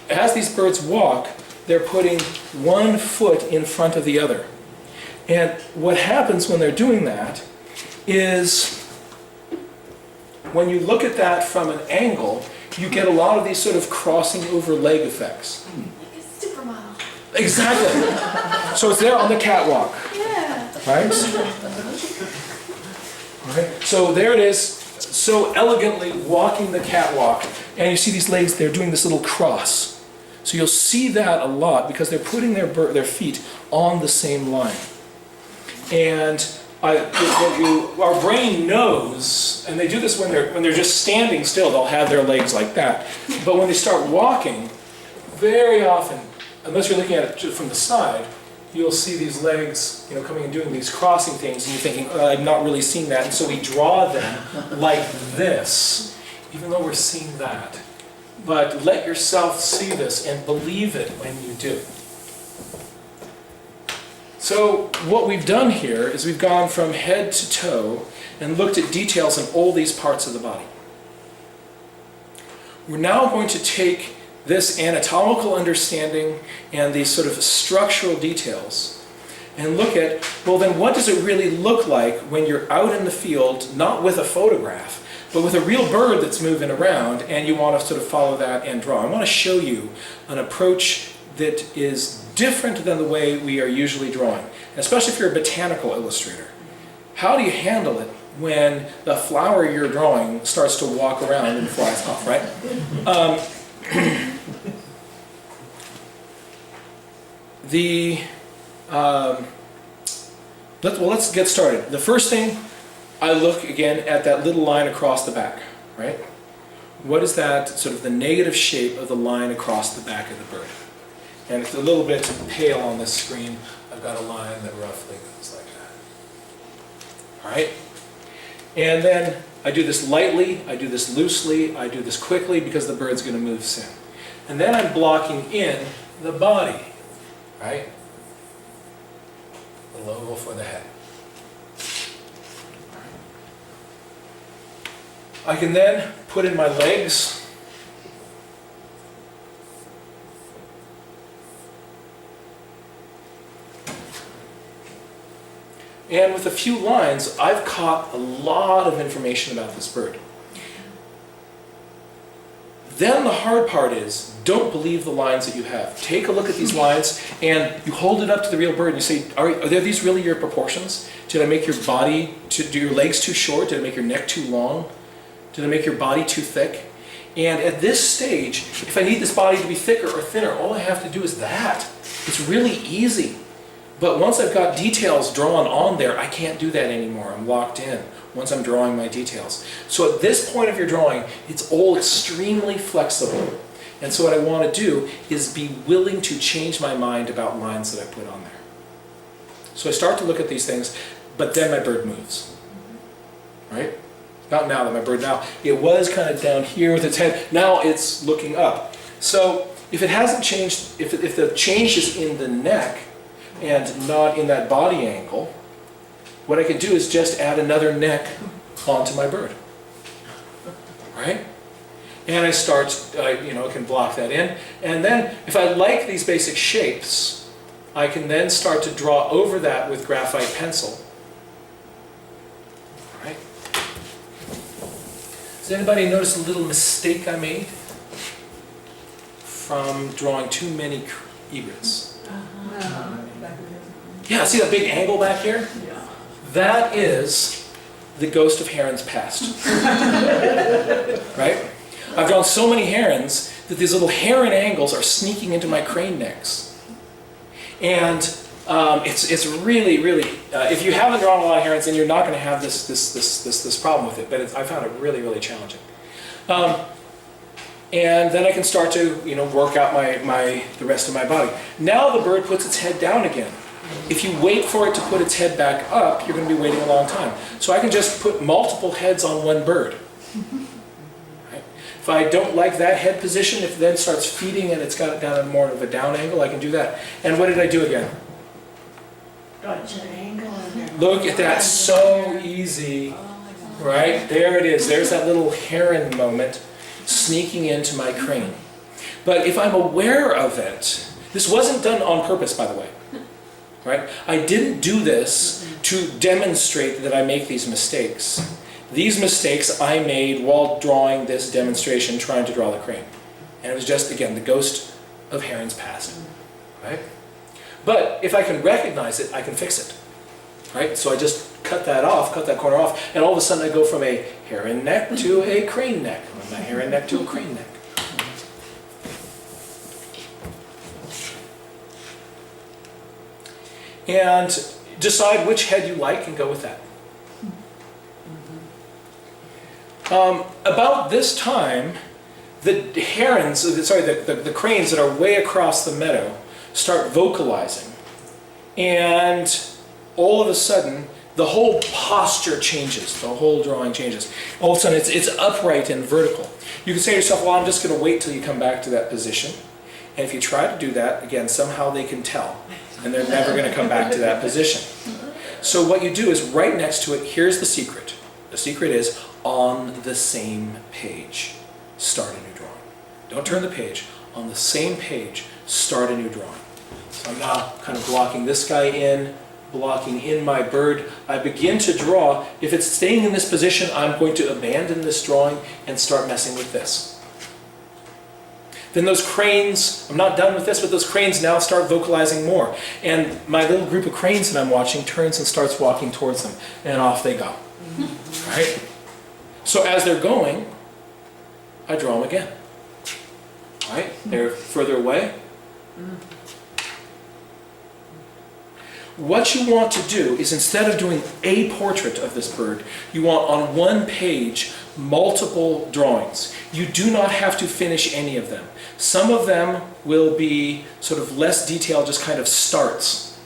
As these birds walk, they're putting one foot in front of the other. And what happens when they're doing that is, when you look at that from an angle, you get a lot of these sort of crossing over leg effects. Like a supermodel. Exactly. So it's there on the catwalk. Yeah. Right? All right. So there it is, so elegantly walking the catwalk, and you see these legs, they're doing this little cross. So you'll see that a lot because they're putting their feet on the same line. And our brain knows, and they do this when they're just standing still, they'll have their legs like that. But when they start walking, very often, unless you're looking at it from the side, you'll see these legs, coming and doing these crossing things, and you're thinking, I'm not really seeing that, and so we draw them like this, even though we're seeing that. But let yourself see this and believe it when you do. So what we've done here is we've gone from head to toe and looked at details in all these parts of the body. We're now going to take this anatomical understanding and these sort of structural details and look at, well then what does it really look like when you're out in the field, not with a photograph, but with a real bird that's moving around, and you want to sort of follow that and draw. I want to show you an approach that is different than the way we are usually drawing, especially if you're a botanical illustrator. How do you handle it when the flower you're drawing starts to walk around and flies off, right? Let's get started. The first thing, I look again at that little line across the back, right? What is that sort of the negative shape of the line across the back of the bird? And it's a little bit pale on this screen. I've got a line that roughly goes like that. All right? And then I do this lightly, I do this loosely, I do this quickly because the bird's going to move soon. And then I'm blocking in the body, right? The logo for the head. I can then put in my legs. And with a few lines, I've caught a lot of information about this bird. Then the hard part is, don't believe the lines that you have. Take a look at these lines, and you hold it up to the real bird, and you say, are these really your proportions? Did I make your body, do your legs too short? Did I make your neck too long? Did I make your body too thick? And at this stage, if I need this body to be thicker or thinner, all I have to do is that. It's really easy. But once I've got details drawn on there, I can't do that anymore. I'm locked in once I'm drawing my details. So at this point of your drawing, it's all extremely flexible. And so what I want to do is be willing to change my mind about lines that I put on there. So I start to look at these things, but then my bird moves. Right? Not now that my bird, now it was kind of down here with its head, now it's looking up. So if it hasn't changed, if the change is in the neck and not in that body angle, what I can do is just add another neck onto my bird. Right? And I start, I can block that in. And then if I like these basic shapes, I can then start to draw over that with graphite pencil. All right. Does anybody notice a little mistake I made from drawing too many egrets? Yeah, see that big angle back here? Yeah. That is the ghost of herons past. Right? I've drawn so many herons that these little heron angles are sneaking into my crane necks. And it's really, really, if you haven't drawn a lot of herons, then you're not going to have this problem with it. But I found it really, really challenging. And then I can start to, work out the rest of my body. Now the bird puts its head down again. If you wait for it to put its head back up, you're going to be waiting a long time. So I can just put multiple heads on one bird. Right? If I don't like that head position, if it then starts feeding and it's got it down at more of a down angle, I can do that. And what did I do again? Got your angle in there. Look at that, so easy. Right? There it is. There's that little heron moment sneaking into my crane. But if I'm aware of it, this wasn't done on purpose, by the way. Right? I didn't do this to demonstrate that I make these mistakes. These mistakes I made while drawing this demonstration, trying to draw the crane. And it was just, again, the ghost of herons past. Right? But if I can recognize it, I can fix it. Right? So I just cut that corner off, and all of a sudden I go from a heron neck to a crane neck, from a heron neck to a crane neck. And decide which head you like and go with that. About this time, the cranes that are way across the meadow start vocalizing. And all of a sudden, the whole posture changes, the whole drawing changes. All of a sudden, it's upright and vertical. You can say to yourself, well, I'm just going to wait till you come back to that position. And if you try to do that, again, somehow they can tell. And they're never going to come back to that position. So what you do is right next to it, here's the secret. The secret is on the same page, start a new drawing. Don't turn the page. On the same page, start a new drawing. So I'm now kind of blocking this guy in, blocking in my bird. I begin to draw. If it's staying in this position, I'm going to abandon this drawing and start messing with this. Then those cranes, I'm not done with this, but those cranes now start vocalizing more. And my little group of cranes that I'm watching turns and starts walking towards them. And off they go. Right? So as they're going, I draw them again. Right? They're further away. What you want to do is, instead of doing a portrait of this bird, you want on one page multiple drawings. You do not have to finish any of them. Some of them will be sort of less detailed, just kind of starts.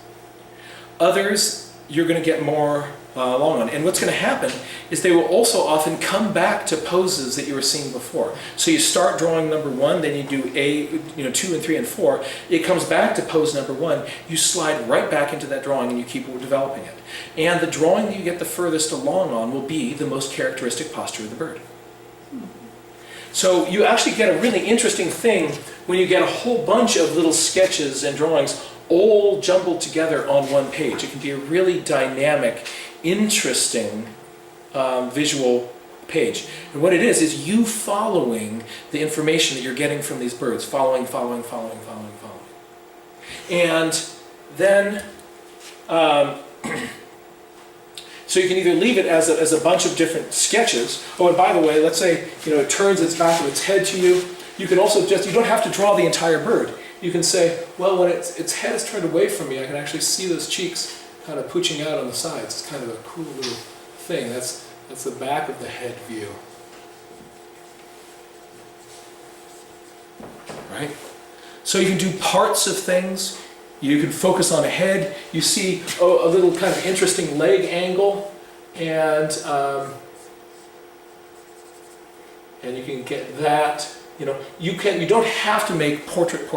Others, you're going to get more long on. And what's going to happen is they will also often come back to poses that you were seeing before. So you start drawing number one, then you do 2 and 3 and 4. It comes back to pose number 1. You slide right back into that drawing and you keep developing it. And the drawing that you get the furthest along on will be the most characteristic posture of the bird. So you actually get a really interesting thing when you get a whole bunch of little sketches and drawings all jumbled together on one page. It can be a really dynamic, interesting visual page. And what it is you following the information that you're getting from these birds. Following. And then, so you can either leave it as a bunch of different sketches. Oh, and by the way, let's say it turns its back of its head to you. You can also you don't have to draw the entire bird. You can say, well, when its head is turned away from me, I can actually see those cheeks kind of pooching out on the sides. It's kind of a cool little thing. That's the back of the head view. Right? So you can do parts of things. You can focus on a head. You see a little kind of interesting leg angle, and you can get that. You don't have to make portrait.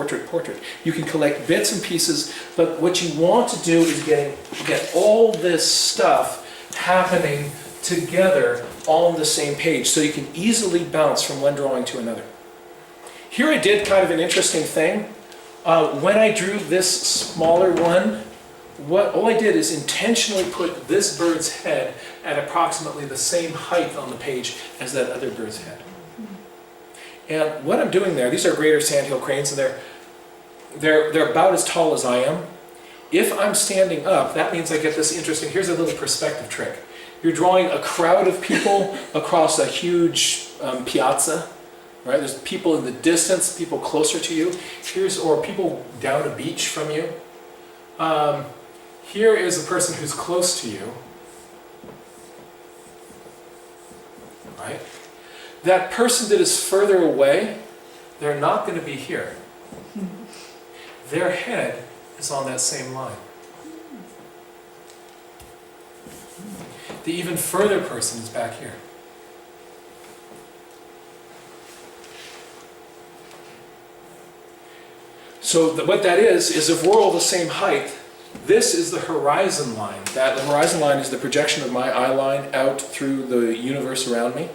You can collect bits and pieces, but what you want to do is get all this stuff happening together on the same page, so you can easily bounce from one drawing to another. Here I did kind of an interesting thing. When I drew this smaller one, all I did is intentionally put this bird's head at approximately the same height on the page as that other bird's head. And what I'm doing there, these are greater Sandhill Cranes, and they're about as tall as I am. If I'm standing up, that means I get this interesting, here's a little perspective trick. You're drawing a crowd of people across a huge piazza, right? There's people in the distance, people closer to you. Or people down a beach from you. Here is a person who's close to you, right? That person that is further away, they're not going to be here. Their head is on that same line. The even further person is back here. So what that is if we're all the same height, this is the horizon line. The horizon line is the projection of my eye line out through the universe around me.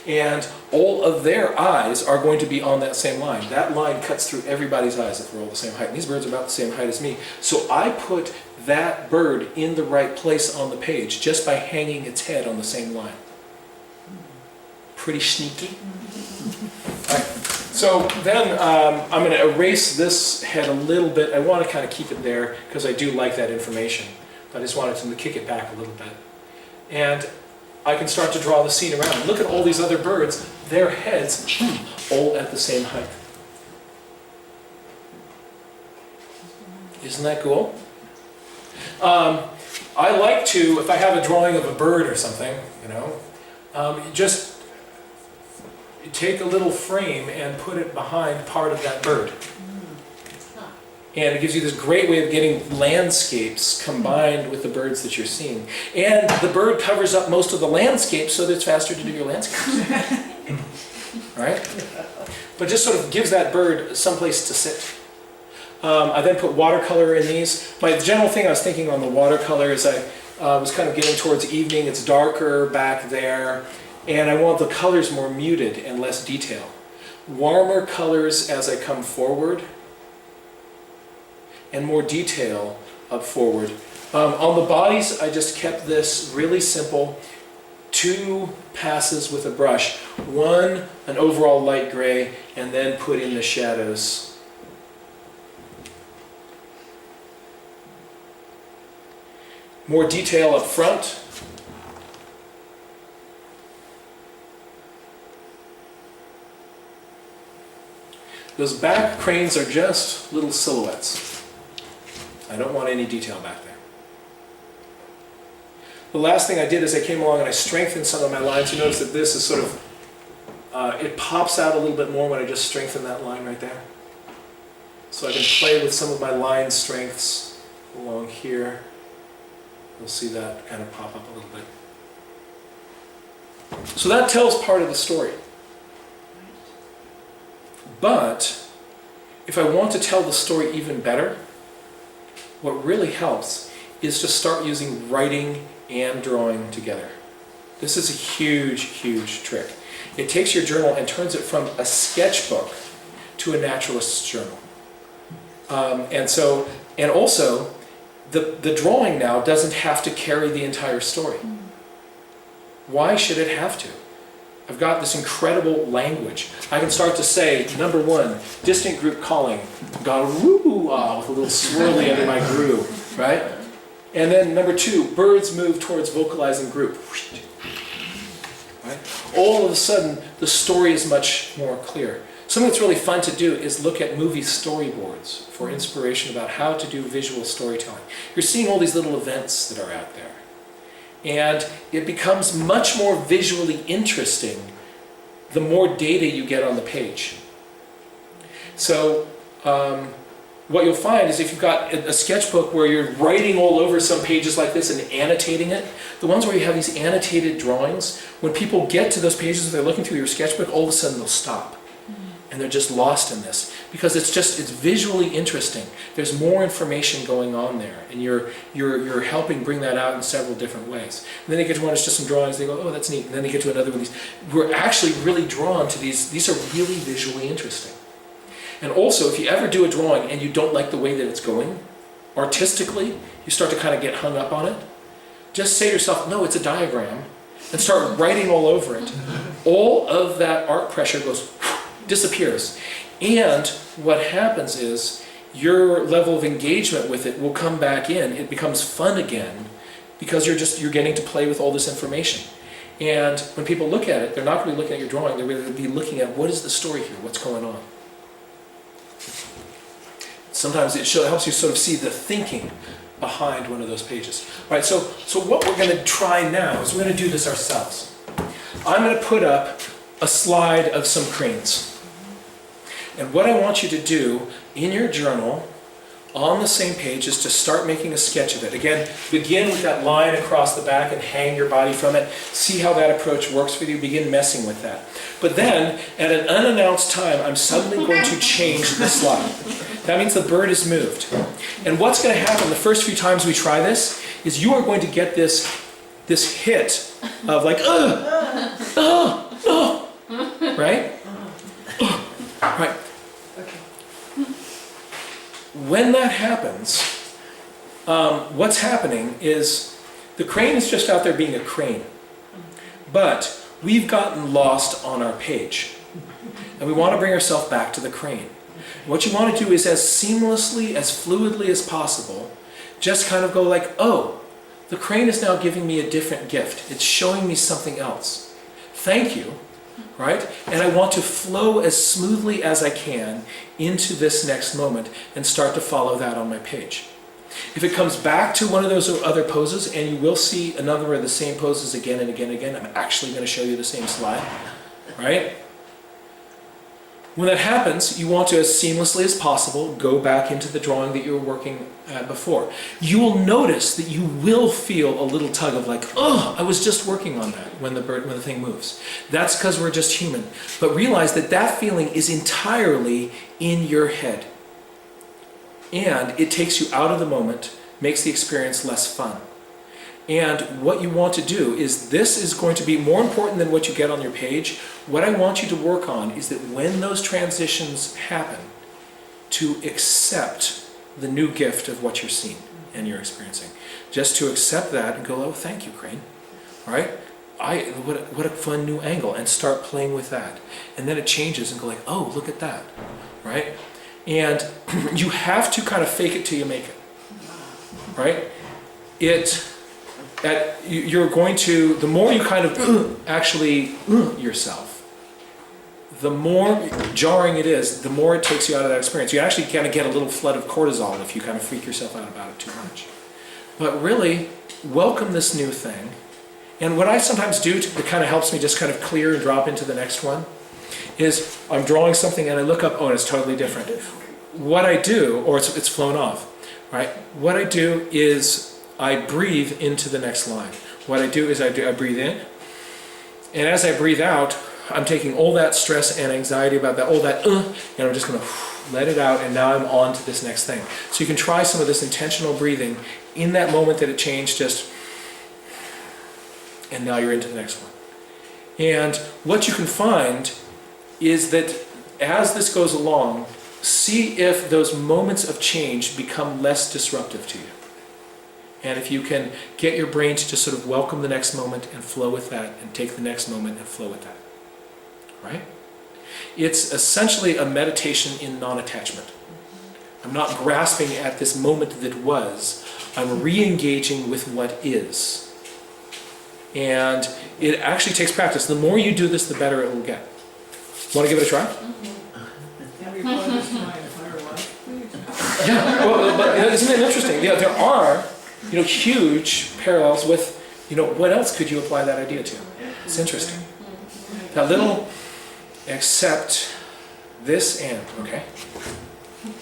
And all of their eyes are going to be on that same line. That line cuts through everybody's eyes if we're all the same height. And these birds are about the same height as me. So I put that bird in the right place on the page just by hanging its head on the same line. Pretty sneaky. All right. So then I'm going to erase this head a little bit. I want to kind of keep it there because I do like that information. But I just wanted to kick it back a little bit. And I can start to draw the scene around. Look at all these other birds, their heads all at the same height. Isn't that cool? I like to, if I have a drawing of a bird or something, just take a little frame and put it behind part of that bird. And it gives you this great way of getting landscapes combined with the birds that you're seeing. And the bird covers up most of the landscape so that it's faster to do your landscapes. Right? But just sort of gives that bird someplace to sit. I then put watercolor in these. My general thing I was thinking on the watercolor is I was kind of getting towards evening. It's darker back there. And I want the colors more muted and less detail. Warmer colors as I come forward, and more detail up forward. On the bodies, I just kept this really simple. 2 passes with a brush. 1, an overall light gray, and then put in the shadows. More detail up front. Those back cranes are just little silhouettes. I don't want any detail back there. The last thing I did is I came along and I strengthened some of my lines. You notice that this is sort of, it pops out a little bit more when I just strengthen that line right there. So I can play with some of my line strengths along here. You'll see that kind of pop up a little bit. So that tells part of the story. But if I want to tell the story even better, what really helps is to start using writing and drawing together. This is a huge, huge trick. It takes your journal and turns it from a sketchbook to a naturalist's journal. And also, the drawing now doesn't have to carry the entire story. Why should it have to? I've got this incredible language. I can start to say, number 1, distant group calling, garoo-ah, with a little swirly under my groove, right? And then number 2, birds move towards vocalizing group. Right? All of a sudden, the story is much more clear. Something that's really fun to do is look at movie storyboards for inspiration about how to do visual storytelling. You're seeing all these little events that are out there. And it becomes much more visually interesting the more data you get on the page. So what you'll find is if you've got a sketchbook where you're writing all over some pages like this and annotating it, the ones where you have these annotated drawings, when people get to those pages, if they're looking through your sketchbook, all of a sudden they'll stop. And they're just lost in this because it's visually interesting. There's more information going on there, and you're helping bring that out in several different ways. And then they get to one that's just some drawings. They go, oh, that's neat. And then they get to another one. We're actually really drawn to these. These are really visually interesting. And also, if you ever do a drawing and you don't like the way that it's going, artistically, you start to kind of get hung up on it, just say to yourself, no, it's a diagram, and start writing all over it. All of that art pressure goes, disappears. And what happens is your level of engagement with it will come back in. It becomes fun again because you're getting to play with all this information. And when people look at it, they're not really looking at your drawing, they're going to be looking at what is the story here, what's going on. Sometimes it helps you sort of see the thinking behind one of those pages. All right, so what we're going to try now is we're going to do this ourselves. I'm going to put up a slide of some cranes. And what I want you to do in your journal, on the same page, is to start making a sketch of it. Again, begin with that line across the back and hang your body from it. See how that approach works for you. Begin messing with that. But then, at an unannounced time, I'm suddenly going to change the slide. That means the bird is moved. And what's going to happen the first few times we try this is you are going to get this hit of like, right? Right. When that happens, what's happening is the crane is just out there being a crane. But we've gotten lost on our page. And we want to bring ourselves back to the crane. What you want to do is as seamlessly, as fluidly as possible, just kind of go like, oh, the crane is now giving me a different gift. It's showing me something else. Thank you. Right? And I want to flow as smoothly as I can into this next moment and start to follow that on my page. If it comes back to one of those other poses, and you will see a number of the same poses again and again and again, I'm actually going to show you the same slide, right? When that happens, you want to, as seamlessly as possible, go back into the drawing that you were working at before. You will notice that you will feel a little tug of like, oh, I was just working on that when the thing moves. That's because we're just human. But realize that that feeling is entirely in your head. And it takes you out of the moment, makes the experience less fun. And what you want to do is, this is going to be more important than what you get on your page. What I want you to work on is that when those transitions happen, to accept the new gift of what you're seeing and you're experiencing. Just to accept that and go, oh, thank you, crane. All right? What a fun new angle, and start playing with that. And then it changes and go like, oh, look at that. Right? And you have to kind of fake it till you make it. Right? You're going to, the more you kind of actually yourself, the more jarring it is, the more it takes you out of that experience. You actually kind of get a little flood of cortisol if you kind of freak yourself out about it too much. But really, welcome this new thing. And what I sometimes do that kind of helps me just kind of clear and drop into the next one is I'm drawing something and I look up, oh, and it's totally different. What I do, or it's flown off, right? What I do is I breathe into the next line. What I do is I breathe in, and as I breathe out, I'm taking all that stress and anxiety about that, all that, and I'm just going to let it out, and now I'm on to this next thing. So you can try some of this intentional breathing in that moment that it changed, just, and now you're into the next one. And what you can find is that as this goes along, see if those moments of change become less disruptive to you. And if you can get your brain to just sort of welcome the next moment and flow with that, and take the next moment and flow with that. Right? It's essentially a meditation in non-attachment. I'm not grasping at this moment that was. I'm re-engaging with what is. And it actually takes practice. The more you do this, the better it will get. Want to give it a try? Have you brought this to my entire life, please? Yeah. Well, but isn't it interesting? Yeah, there are, huge parallels with, what else could you apply that idea to? It's interesting. That little, accept this and, okay?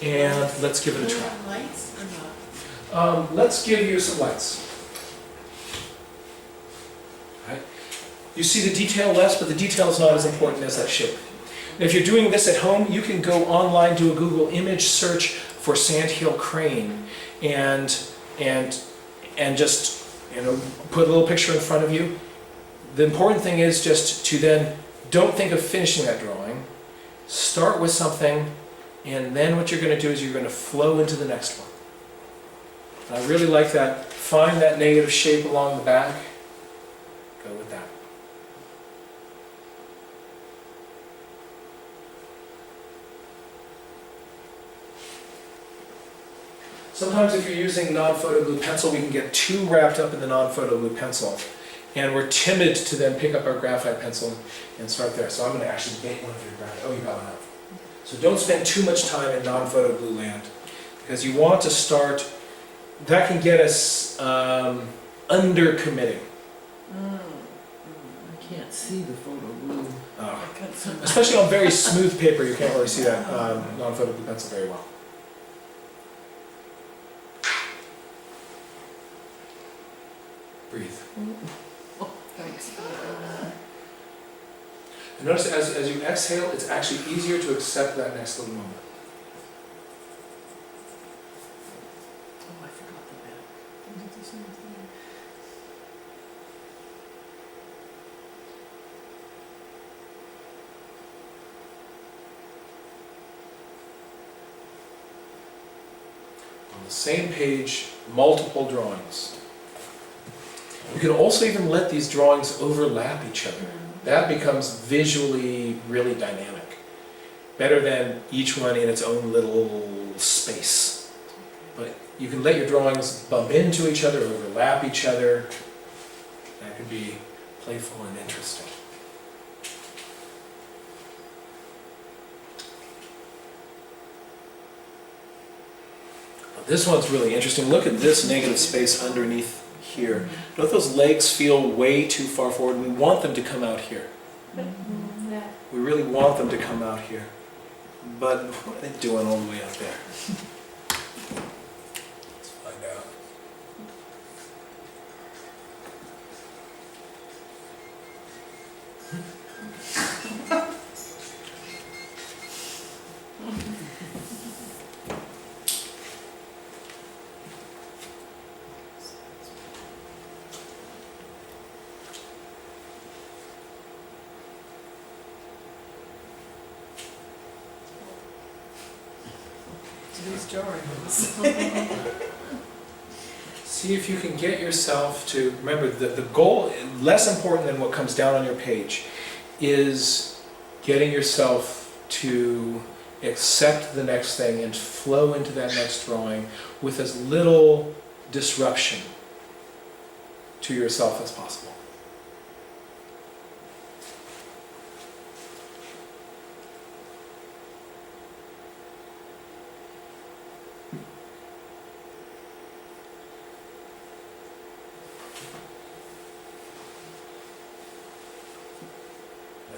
And let's give it a try. Lights or not? Let's give you some lights. Right? You see the detail less, but the detail is not as important as that shape. If you're doing this at home, you can go online, do a Google image search for Sandhill Crane, and just put a little picture in front of you. The important thing is just to then don't think of finishing that drawing. Start with something And then what you're going to do is you're going to flow into the next one. And I really like that. Find that negative shape along the back. Go with that. Sometimes if you're using non-photo glue pencil, we can get too wrapped up in the non-photo glue pencil. And we're timid to then pick up our graphite pencil and start there. So I'm going to actually get one of your graphite. Oh, you got one out. So don't spend too much time in non-photo glue land, because you want to start, that can get us under-committing. I can't see the photo glue. Oh. Especially on very smooth paper, you can't really see that non-photo glue pencil very well. Breathe. Oh, thanks. And notice as you exhale, it's actually easier to accept that next little moment. Oh, I forgot the bed. Did you do the same thing? On the same page, multiple drawings. You can also even let these drawings overlap each other. That becomes visually really dynamic. Better than each one in its own little space. But you can let your drawings bump into each other, overlap each other. That could be playful and interesting. This one's really interesting. Look at this negative space underneath here. Don't those legs feel way too far forward? We want them to come out here. Yeah. We really want them to come out here. But what are they doing all the way out there? Let's find out. These drawings. See if you can get yourself to, remember the goal, less important than what comes down on your page, is getting yourself to accept the next thing and flow into that next drawing with as little disruption to yourself as possible.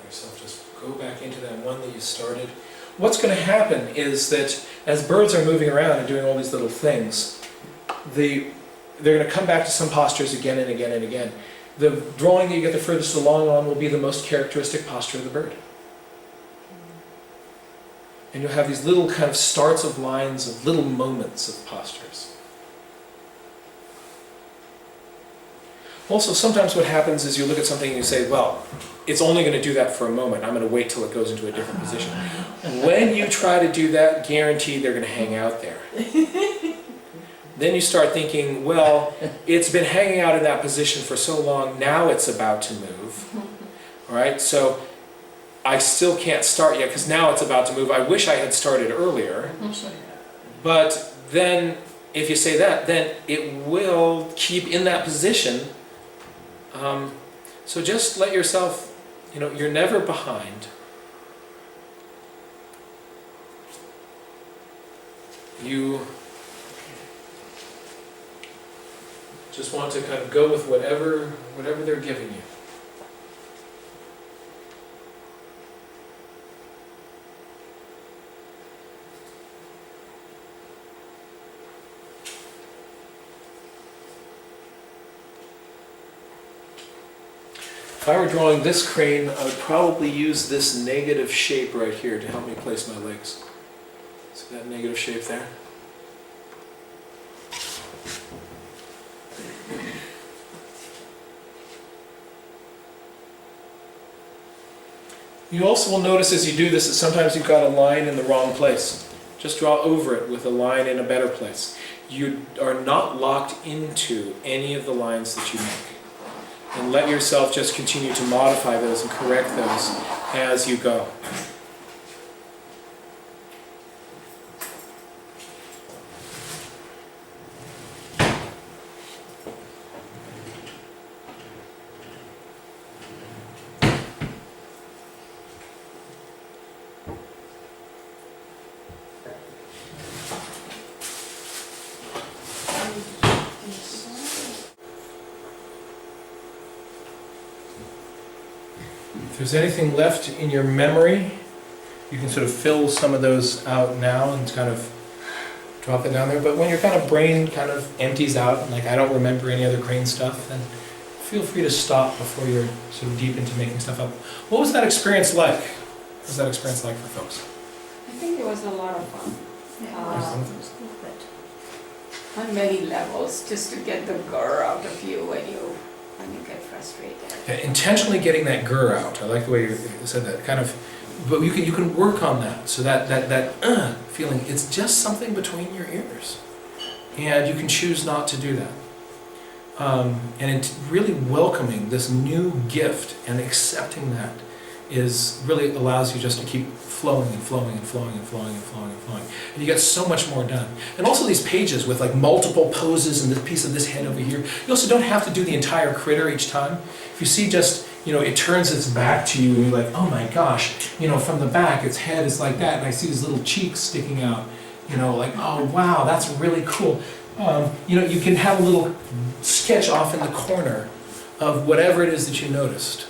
Yourself just go back into that one that you started. What's going to happen is that as birds are moving around and doing all these little things, they're going to come back to some postures again and again and again. The drawing that you get the furthest along on will be the most characteristic posture of the bird. And you'll have these little kind of starts of lines of little moments of postures. Also, sometimes what happens is you look at something and you say, well, it's only going to do that for a moment. I'm going to wait till it goes into a different position. When you try to do that, guaranteed they're going to hang out there. Then you start thinking, well, it's been hanging out in that position for so long, now it's about to move. All right, so I still can't start yet because now it's about to move. I wish I had started earlier. But then, if you say that, then it will keep in that position. So just let yourself, you're never behind. You just want to kind of go with whatever they're giving you. If I were drawing this crane, I would probably use this negative shape right here to help me place my legs. See that negative shape there? You also will notice as you do this that sometimes you've got a line in the wrong place. Just draw over it with a line in a better place. You are not locked into any of the lines that you make. And let yourself just continue to modify those and correct those as you go. If there's anything left in your memory, you can sort of fill some of those out now and kind of drop it down there. But when your kind of brain kind of empties out, and like I don't remember any other crane stuff, then feel free to stop before you're sort of deep into making stuff up. What was that experience like? What was that experience like for folks? I think it was a lot of fun. Um, On many levels, just to get the grr out of you when you get frustrated. Yeah, intentionally getting that grr out. I like the way you said that. Kind of, but you can work on that. So that feeling, it's just something between your ears, and you can choose not to do that. And it's really welcoming this new gift and accepting that is really allows you just to keep flowing and flowing and flowing and flowing and flowing and flowing. And you get so much more done. And also these pages with like multiple poses and this piece of this head over here. You also don't have to do the entire critter each time. If you see just, it turns its back to you and you're like, oh my gosh, from the back its head is like that and I see these little cheeks sticking out. Like, oh wow, that's really cool. You can have a little sketch off in the corner of whatever it is that you noticed.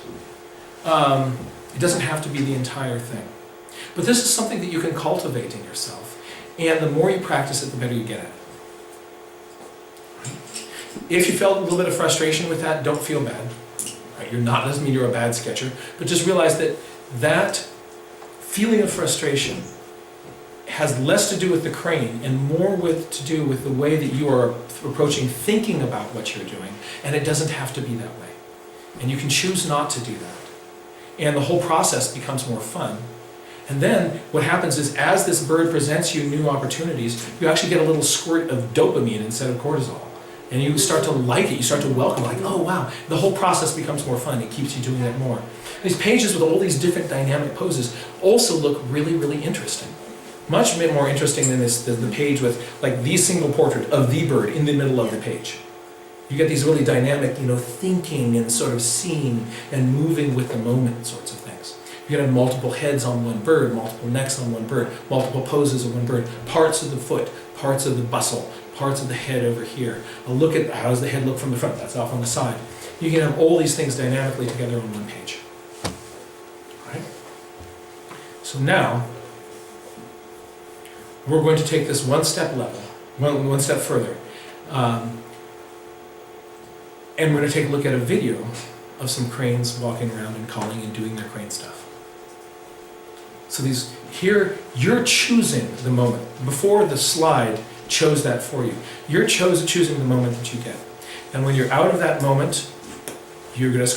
It doesn't have to be the entire thing. But this is something that you can cultivate in yourself. And the more you practice it, the better you get at it. If you felt a little bit of frustration with that, don't feel bad. Right? Doesn't mean you're a bad sketcher, but just realize that feeling of frustration has less to do with the crane and more to do with the way that you are approaching thinking about what you're doing, and it doesn't have to be that way. And you can choose not to do that. And the whole process becomes more fun. And then what happens is as this bird presents you new opportunities, you actually get a little squirt of dopamine instead of cortisol. And you start to like it, you start to welcome it, like, oh wow, the whole process becomes more fun, it keeps you doing it more. These pages with all these different dynamic poses also look really, really interesting. Much more interesting than the page with like the single portrait of the bird in the middle of the page. You get these really dynamic, thinking and sort of seeing and moving with the moment sorts of things. You can have multiple heads on one bird, multiple necks on one bird, multiple poses of one bird, parts of the foot, parts of the bustle, parts of the head over here. A look at how does the head look from the front, that's off on the side. You can have all these things dynamically together on one page. All right? So now, we're going to take this one step further. And we're going to take a look at a video of some cranes walking around and calling and doing their crane stuff. So here, you're choosing the moment. Before the slide chose that for you. You're choosing the moment that you get. And when you're out of that moment, you're going to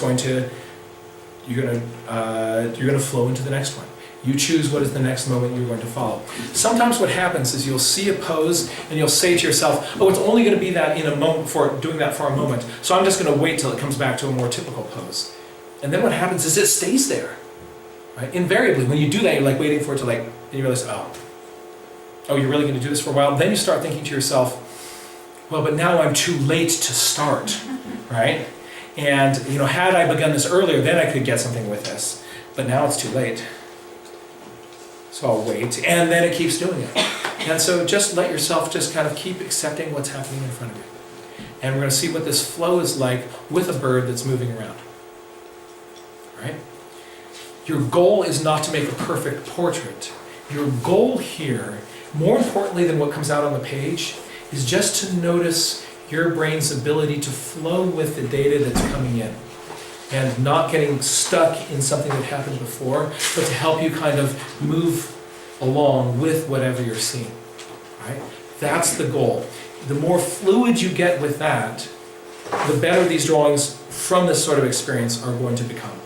flow into the next one. You choose what is the next moment you're going to follow. Sometimes what happens is you'll see a pose and you'll say to yourself, oh, it's only going to be that in a moment for doing that for a moment, so I'm just going to wait till it comes back to a more typical pose. And then what happens is it stays there. Right? Invariably, when you do that, you're like waiting for it to then you realize, oh, you're really going to do this for a while? Then you start thinking to yourself, well, but now I'm too late to start, right? And had I begun this earlier, then I could get something with this. But now it's too late. So I'll wait, and then it keeps doing it. And so just let yourself just kind of keep accepting what's happening in front of you. And we're going to see what this flow is like with a bird that's moving around. All right? Your goal is not to make a perfect portrait. Your goal here, more importantly than what comes out on the page, is just to notice your brain's ability to flow with the data that's coming in. And not getting stuck in something that happened before, but to help you kind of move along with whatever you're seeing. Right? That's the goal. The more fluid you get with that, the better these drawings from this sort of experience are going to become.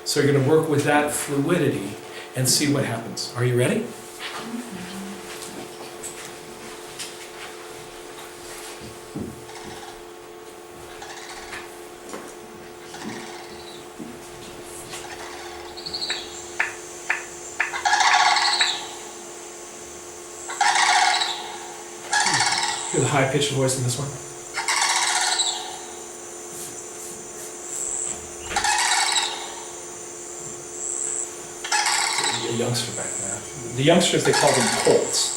So you're going to work with that fluidity and see what happens. Are you ready? Do the high-pitched voice in this one. A youngster back there. The youngsters, they call them colts.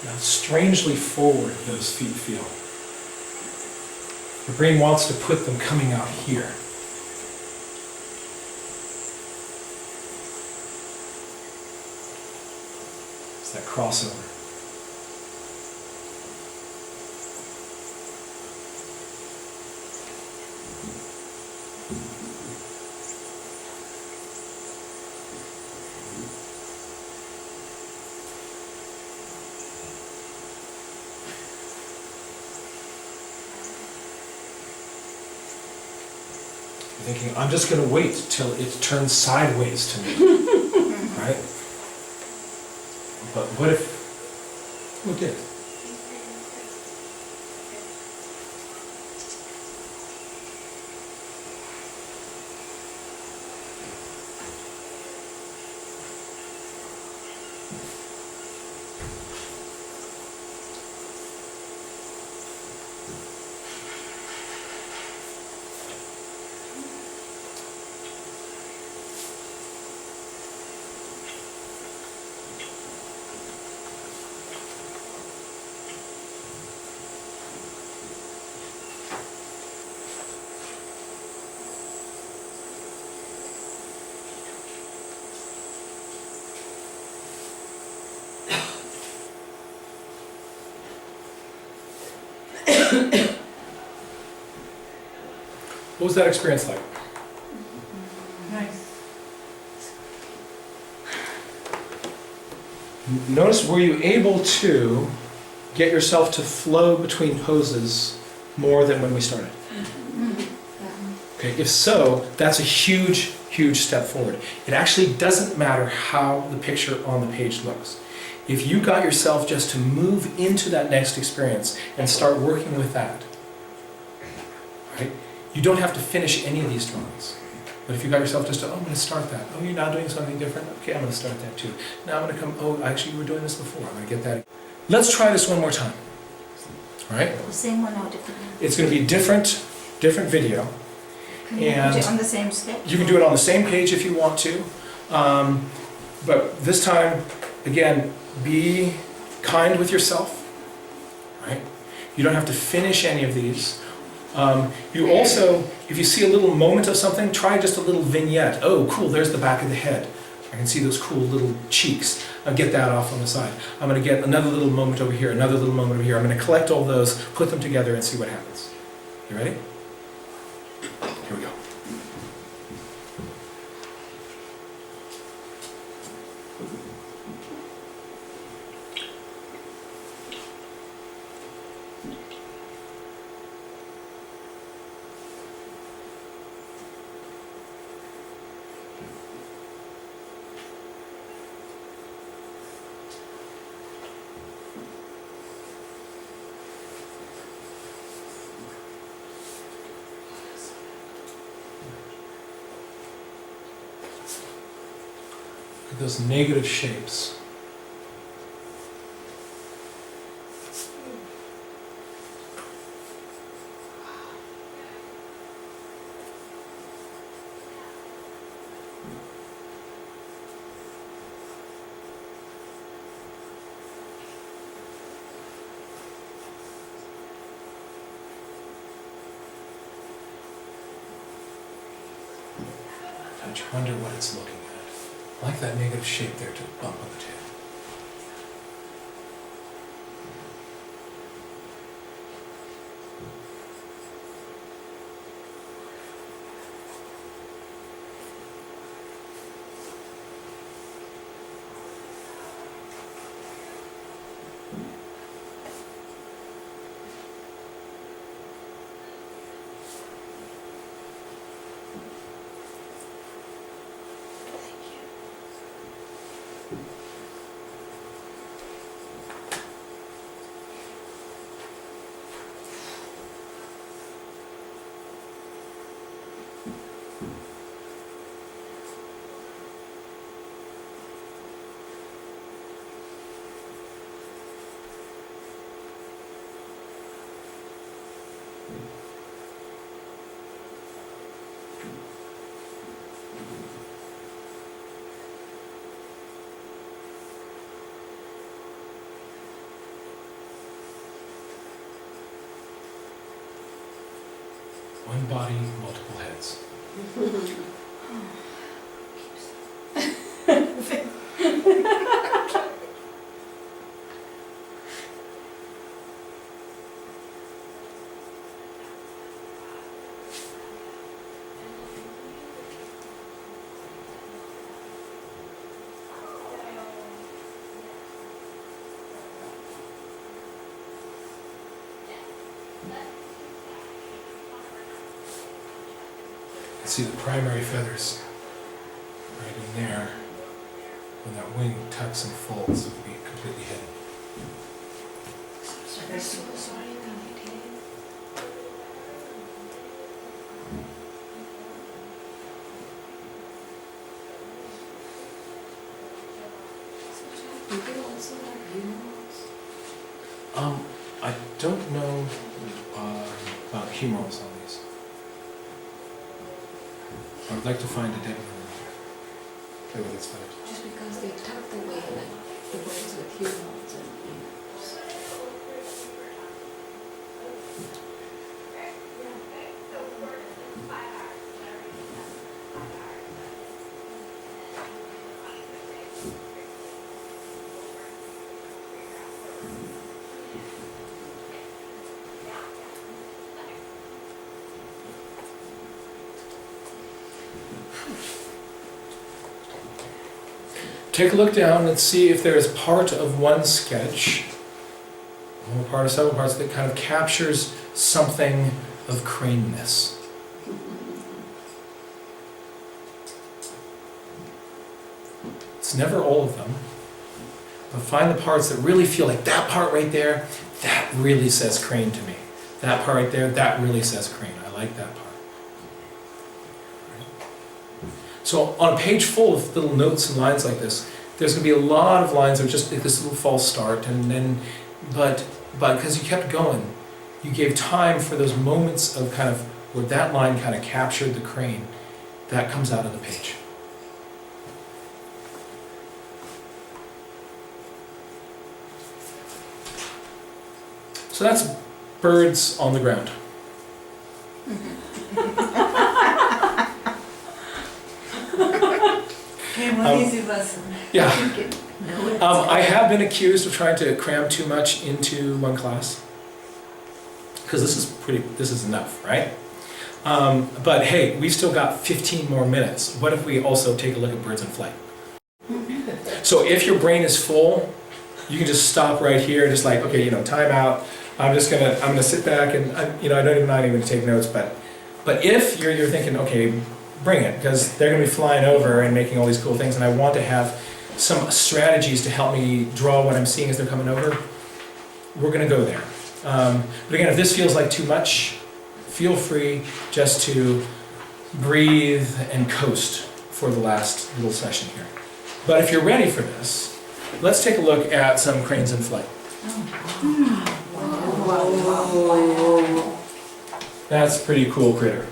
Now, strangely forward those feet feel. The brain wants to put them coming out here. It's that crossover. Thinking, I'm just going to wait till it turns sideways to me, right? But what if, who did? What was that experience like? Nice. Notice, were you able to get yourself to flow between poses more than when we started? Okay, if so, that's a huge, huge step forward. It actually doesn't matter how the picture on the page looks. If you got yourself just to move into that next experience and start working with that, right? You don't have to finish any of these drawings. But if you got yourself just to, oh, I'm going to start that. Oh, you're now doing something different? Okay, I'm going to start that too. Now I'm going to come, oh, actually you were doing this before. I'm going to get that. Let's try this one more time. All right? The same one or different one? It's going to be different video. Can you put it on the same sketch? You can do it on the same page if you want to. But this time, again, be kind with yourself. Right? You don't have to finish any of these. You also, if you see a little moment of something, try just a little vignette. Oh, cool, there's the back of the head. I can see those cool little cheeks. I'll get that off on the side. I'm going to get another little moment over here, another little moment over here. I'm going to collect all those, put them together, and see what happens. You ready? Here we go. Those negative shapes. I wonder what it's looking at. I like that negative shape there to bump on the tail. One body, multiple heads. See the primary feathers right in there. When that wing tucks and folds, it will be completely hidden. I don't know about humerals on these. I would like to find a dead one. Play with its feathers. Just because they tuck the way like the birds with humans and ears. Take a look down and see if there is part of one sketch, or part of several parts, that kind of captures something of craneness. It's never all of them, but find the parts that really feel like that part right there, that really says crane to me. That part right there, that really says crane. I like that part. So on a page full of little notes and lines like this, there's going to be a lot of lines that are just like this little false start, and then, but because you kept going, you gave time for those moments of kind of where that line kind of captured the crane. That comes out of the page. So that's birds on the ground. Okay, one easy lesson. Yeah. I have been accused of trying to cram too much into one class. Because this is enough, right? But hey, we've still got 15 more minutes. What if we also take a look at birds in flight? So if your brain is full, you can just stop right here, just like, okay, time out. I'm gonna sit back and, I don't even take notes, but if you're thinking, okay, bring it, because they're gonna be flying over and making all these cool things, and I want to have some strategies to help me draw what I'm seeing as they're coming over, we're gonna go there. But again, if this feels like too much, feel free just to breathe and coast for the last little session here. But if you're ready for this, let's take a look at some cranes in flight. That's a pretty cool critter.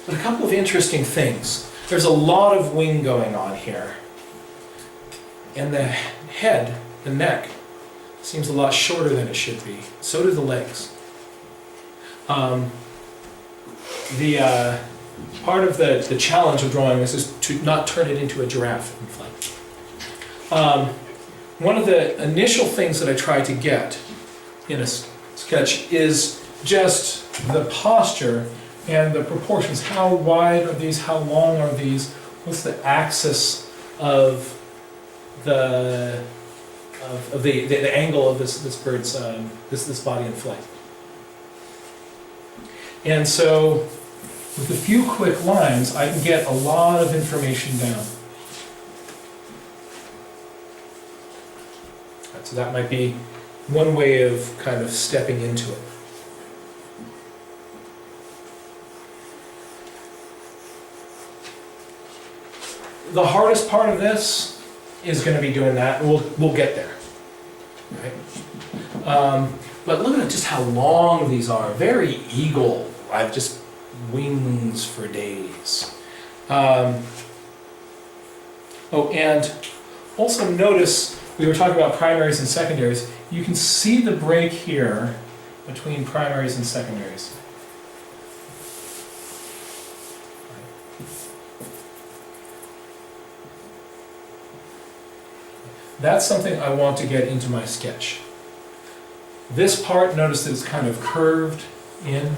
But a couple of interesting things. There's a lot of wing going on here. And the head, the neck, seems a lot shorter than it should be. So do the legs. Part of the challenge of drawing this is to not turn it into a giraffe in flight. One of the initial things that I try to get in a sketch is just the posture and the proportions. How wide are these? How long are these? What's the axis of the angle of this bird's this body in flight? And so, with a few quick lines, I can get a lot of information down. Right, so that might be one way of kind of stepping into it. The hardest part of this is going to be doing that, and we'll get there. Right? But look at just how long these are. Very eagle. I've just wings for days. Oh, and also notice, we were talking about primaries and secondaries. You can see the break here between primaries and secondaries. that's something I want to get into my sketch. This part, notice that it's kind of curved in.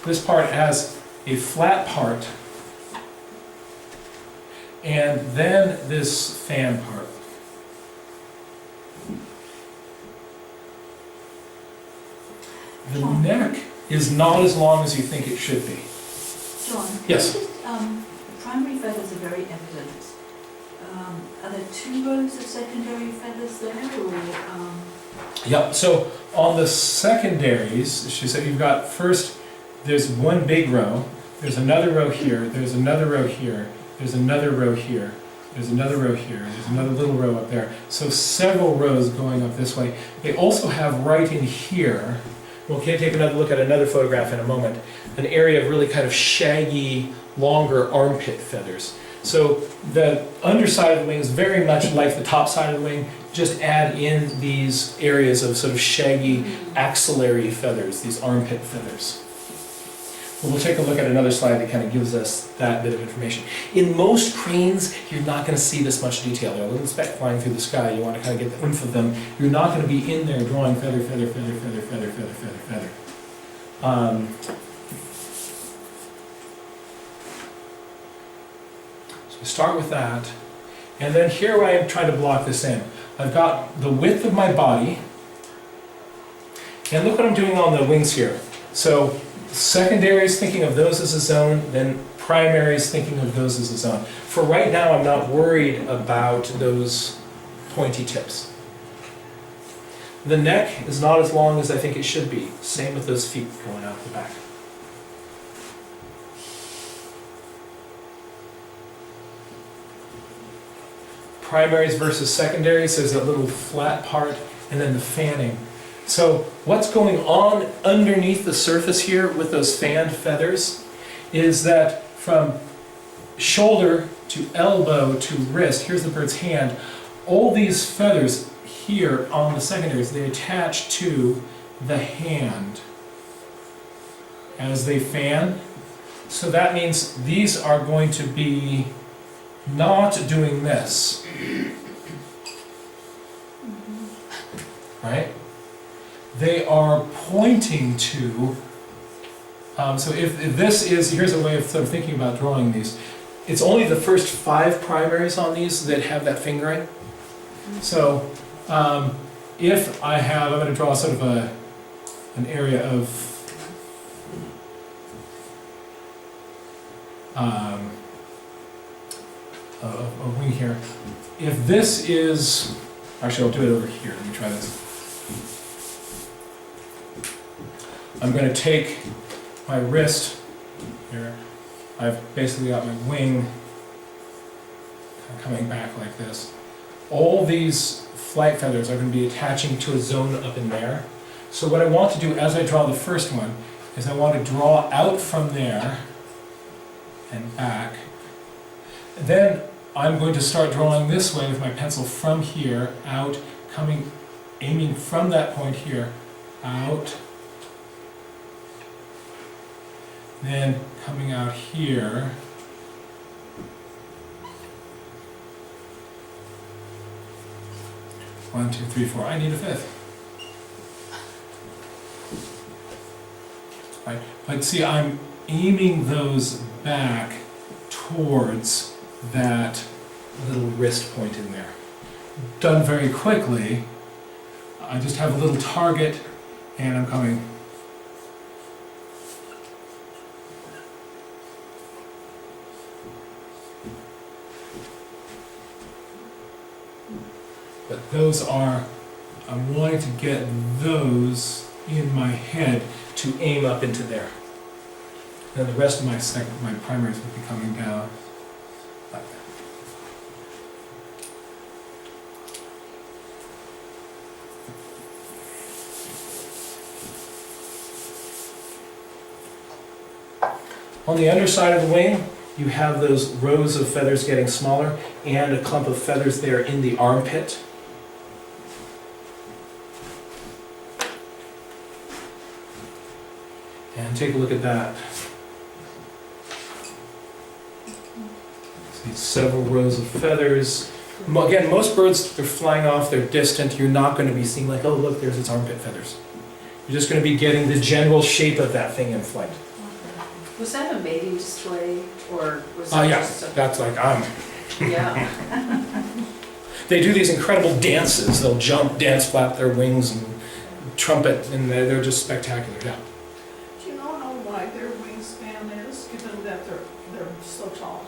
This part has a flat part, and then this fan part. The neck is not as long as you think it should be. John? Yes. Primary feathers are very evident. Are there two rows of secondary feathers there, or? Yep, so on the secondaries, she said you've got first, there's one big row, there's another row here, there's another row here, there's another row here, there's another row here, there's another little row up there. So several rows going up this way. They also have right in here, we'll take another look at another photograph in a moment, an area of really kind of shaggy, longer armpit feathers. So the underside of the wing is very much like the top side of the wing, just add in these areas of sort of shaggy axillary feathers, these armpit feathers. Well, we'll take a look at another slide that kind of gives us that bit of information. In most cranes, you're not going to see this much detail. They're a little speck flying through the sky. You want to kind of get the oomph of them. You're not going to be in there drawing feather, feather, feather, feather, feather, feather, feather, feather. So we start with that. And then here I am trying to block this in. I've got the width of my body. And look what I'm doing on the wings here. So secondaries, thinking of those as a zone, then primaries, thinking of those as a zone. For right now, I'm not worried about those pointy tips. The neck is not as long as I think it should be. Same with those feet going out the back. Primaries versus secondaries, there's a little flat part, and then the fanning. So what's going on underneath the surface here with those fanned feathers is that from shoulder to elbow to wrist, here's the bird's hand, all these feathers here on the secondaries, they attach to the hand as they fan. So that means these are going to be not doing this, right? They are pointing to, so if this is, here's a way of sort of thinking about drawing these. It's only the first 5 primaries on these that have that fingering. So if I have, I'm going to draw sort of an area of a wing here. If this is, actually I'll do it over here, let me try this. I'm going to take my wrist here, I've basically got my wing coming back like this. All these flight feathers are going to be attaching to a zone up in there. So what I want to do as I draw the first one is I want to draw out from there and back. Then I'm going to start drawing this way with my pencil from here, out, coming, aiming from that point here, out, then coming out here, one, two, three, four. I need a 5th. Right, but see, I'm aiming those back towards that little wrist point in there. Done very quickly. I just have a little target and I'm coming. But those are, I'm wanting to get those in my head to aim up into there. Then the rest of my primaries will be coming down like that. On the underside of the wing, you have those rows of feathers getting smaller and a clump of feathers there in the armpit. And take a look at that. See several rows of feathers. Again, most birds, they're flying off, they're distant. You're not going to be seeing like, oh look, there's its armpit feathers. You're just going to be getting the general shape of that thing in flight. Was that a mating display, or was that Yeah, just a... that's like, Yeah. they do these incredible dances. They'll jump, dance, flap their wings, and trumpet, and they're just spectacular. Yeah. Do you know why their wingspan is, given that they're so tall?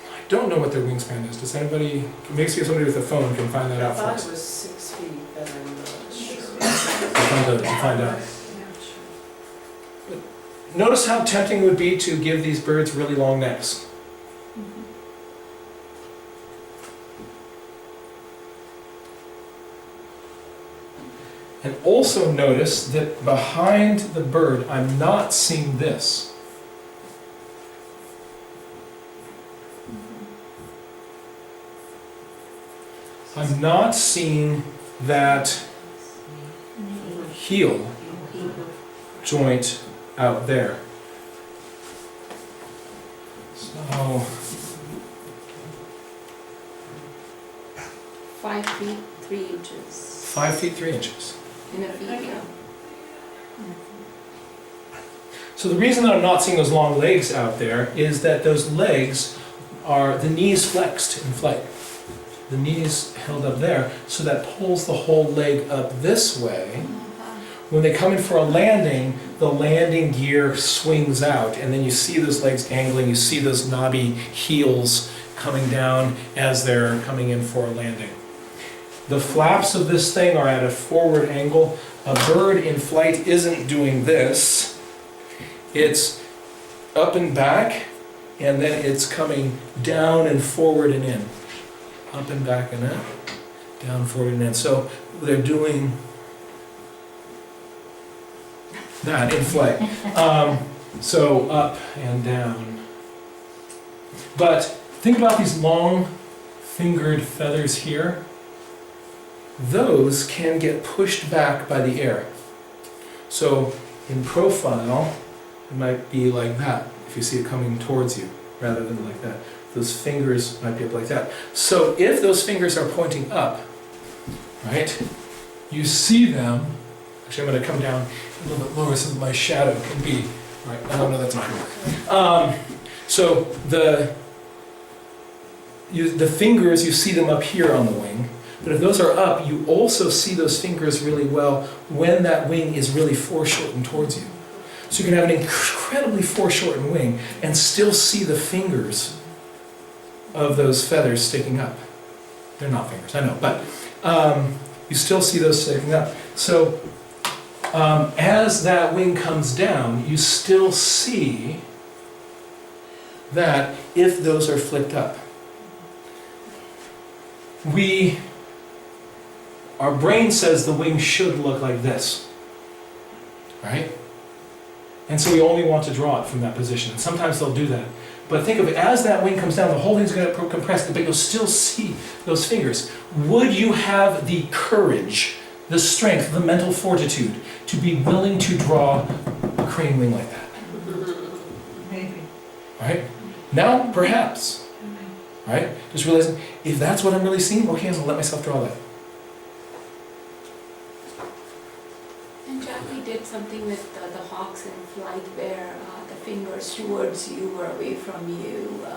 I don't know what their wingspan is. Does anybody? Maybe somebody with a phone can find that I out for thought us. it was 6 feet, but I'm not sure. Find out. Notice how tempting it would be to give these birds really long necks. And also notice that behind the bird, I'm not seeing this. I'm not seeing that heel joint out there. So, 5 feet 3 inches 5 feet 3 inches. in a female. So the reason that I'm not seeing those long legs out there is that those legs are the knees flexed in flight. The knees held up there, so that pulls the whole leg up this way. When they come in for a landing, the landing gear swings out, and then you see those legs angling, you see those knobby heels coming down as they're coming in for a landing. The flaps of this thing are at a forward angle. A bird in flight isn't doing this. It's up and back, and then it's coming down and forward and in. Up and back and up, down, forward and in. So they're doing that in flight. So up and down. But think about these long fingered feathers here. Those can get pushed back by the air. So in profile, it might be like that, if you see it coming towards you, rather than like that. Those fingers might be up like that. So if those fingers are pointing up, right, you see them. Actually, I'm going to come down a little bit lower so that my shadow can be, right, oh no, that's not going to work. So the fingers, you see them up here on the wing, but if those are up, you also see those fingers really well when that wing is really foreshortened towards you. So you can have an incredibly foreshortened wing and still see the fingers of those feathers sticking up. They're not fingers, I know, but you still see those sticking up. So as that wing comes down, you still see that if those are flicked up. Our brain says the wing should look like this, right? And so we only want to draw it from that position. And sometimes they'll do that. But think of it, as that wing comes down, the whole thing's going to compress, but you'll still see those fingers. Would you have the courage, the strength, the mental fortitude to be willing to draw a crane wing like that? Maybe. Right? Now, perhaps. Right? Just realizing, if that's what I'm really seeing, okay, I'm going to let myself draw that. And Jackie did something with the hawks in flight where the fingers towards you or away from you. I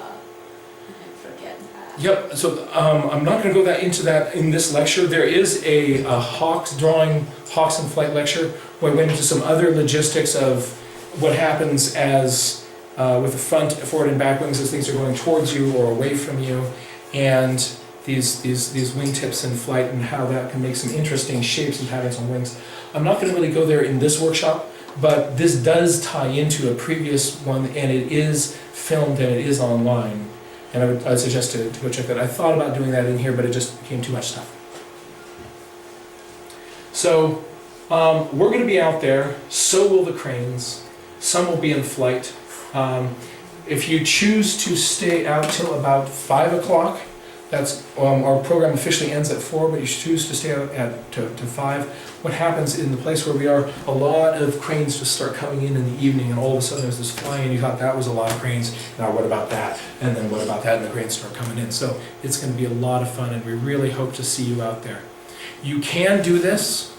forget that. Yep, so I'm not going to go into that in this lecture. There is a hawks in flight lecture where I went into some other logistics of what happens as with the front, forward and back wings as things are going towards you or away from you, and these wingtips in flight and how that can make some interesting shapes and patterns on wings. I'm not going to really go there in this workshop, but this does tie into a previous one, and it is filmed and it is online. And I would suggest to go check that. I thought about doing that in here, but it just became too much stuff. So we're going to be out there, so will the cranes. Some will be in flight. If you choose to stay out till about 5 o'clock, our program officially ends at 4, but you choose to stay out to 5. What happens in the place where we are, a lot of cranes just start coming in the evening, and all of a sudden there's this flying, and you thought that was a lot of cranes, now what about that? And then what about that? And the cranes start coming in. So it's going to be a lot of fun, and we really hope to see you out there. You can do this.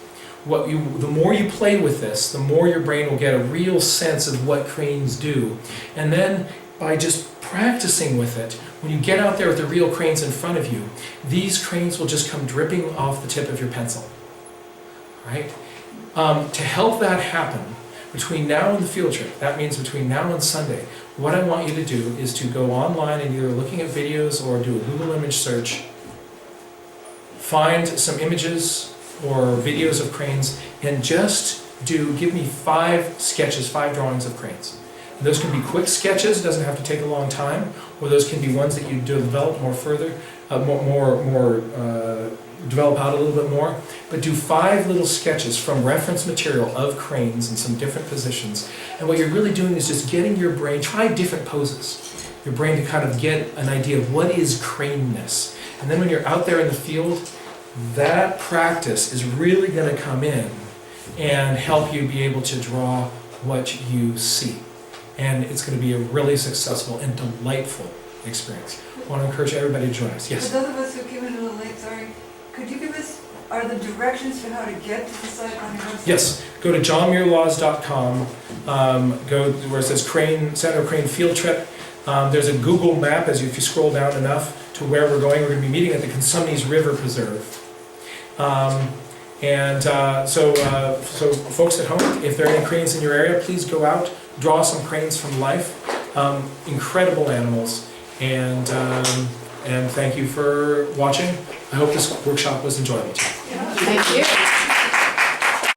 The more you play with this, the more your brain will get a real sense of what cranes do. And then by just practicing with it, when you get out there with the real cranes in front of you, these cranes will just come dripping off the tip of your pencil. Right? To help that happen, between now and the field trip, that means between now and Sunday, what I want you to do is to go online and either looking at videos or do a Google image search, find some images or videos of cranes, and just give me 5 sketches, 5 drawings of cranes. And those can be quick sketches, doesn't have to take a long time, or those can be ones that you develop more further, develop out a little bit more. But do 5 little sketches from reference material of cranes in some different positions. And what you're really doing is just getting your brain, try different poses, your brain to kind of get an idea of what is craneness. And then when you're out there in the field, that practice is really going to come in and help you be able to draw what you see. And it's going to be a really successful and delightful experience. I want to encourage everybody to join us. Yes? For those of us who came in a little late, sorry, could you give us, are the directions for how to get to the site on your website? Yes. Go to johnmuirlaws.com, go where it says Sandhill Crane Field Trip. There's a Google map if you scroll down enough to where we're going. We're going to be meeting at the Consumnes River Preserve. So folks at home, if there are any cranes in your area, please go out, draw some cranes from life. Incredible animals, and thank you for watching. I hope this workshop was enjoyable to you. Thank you.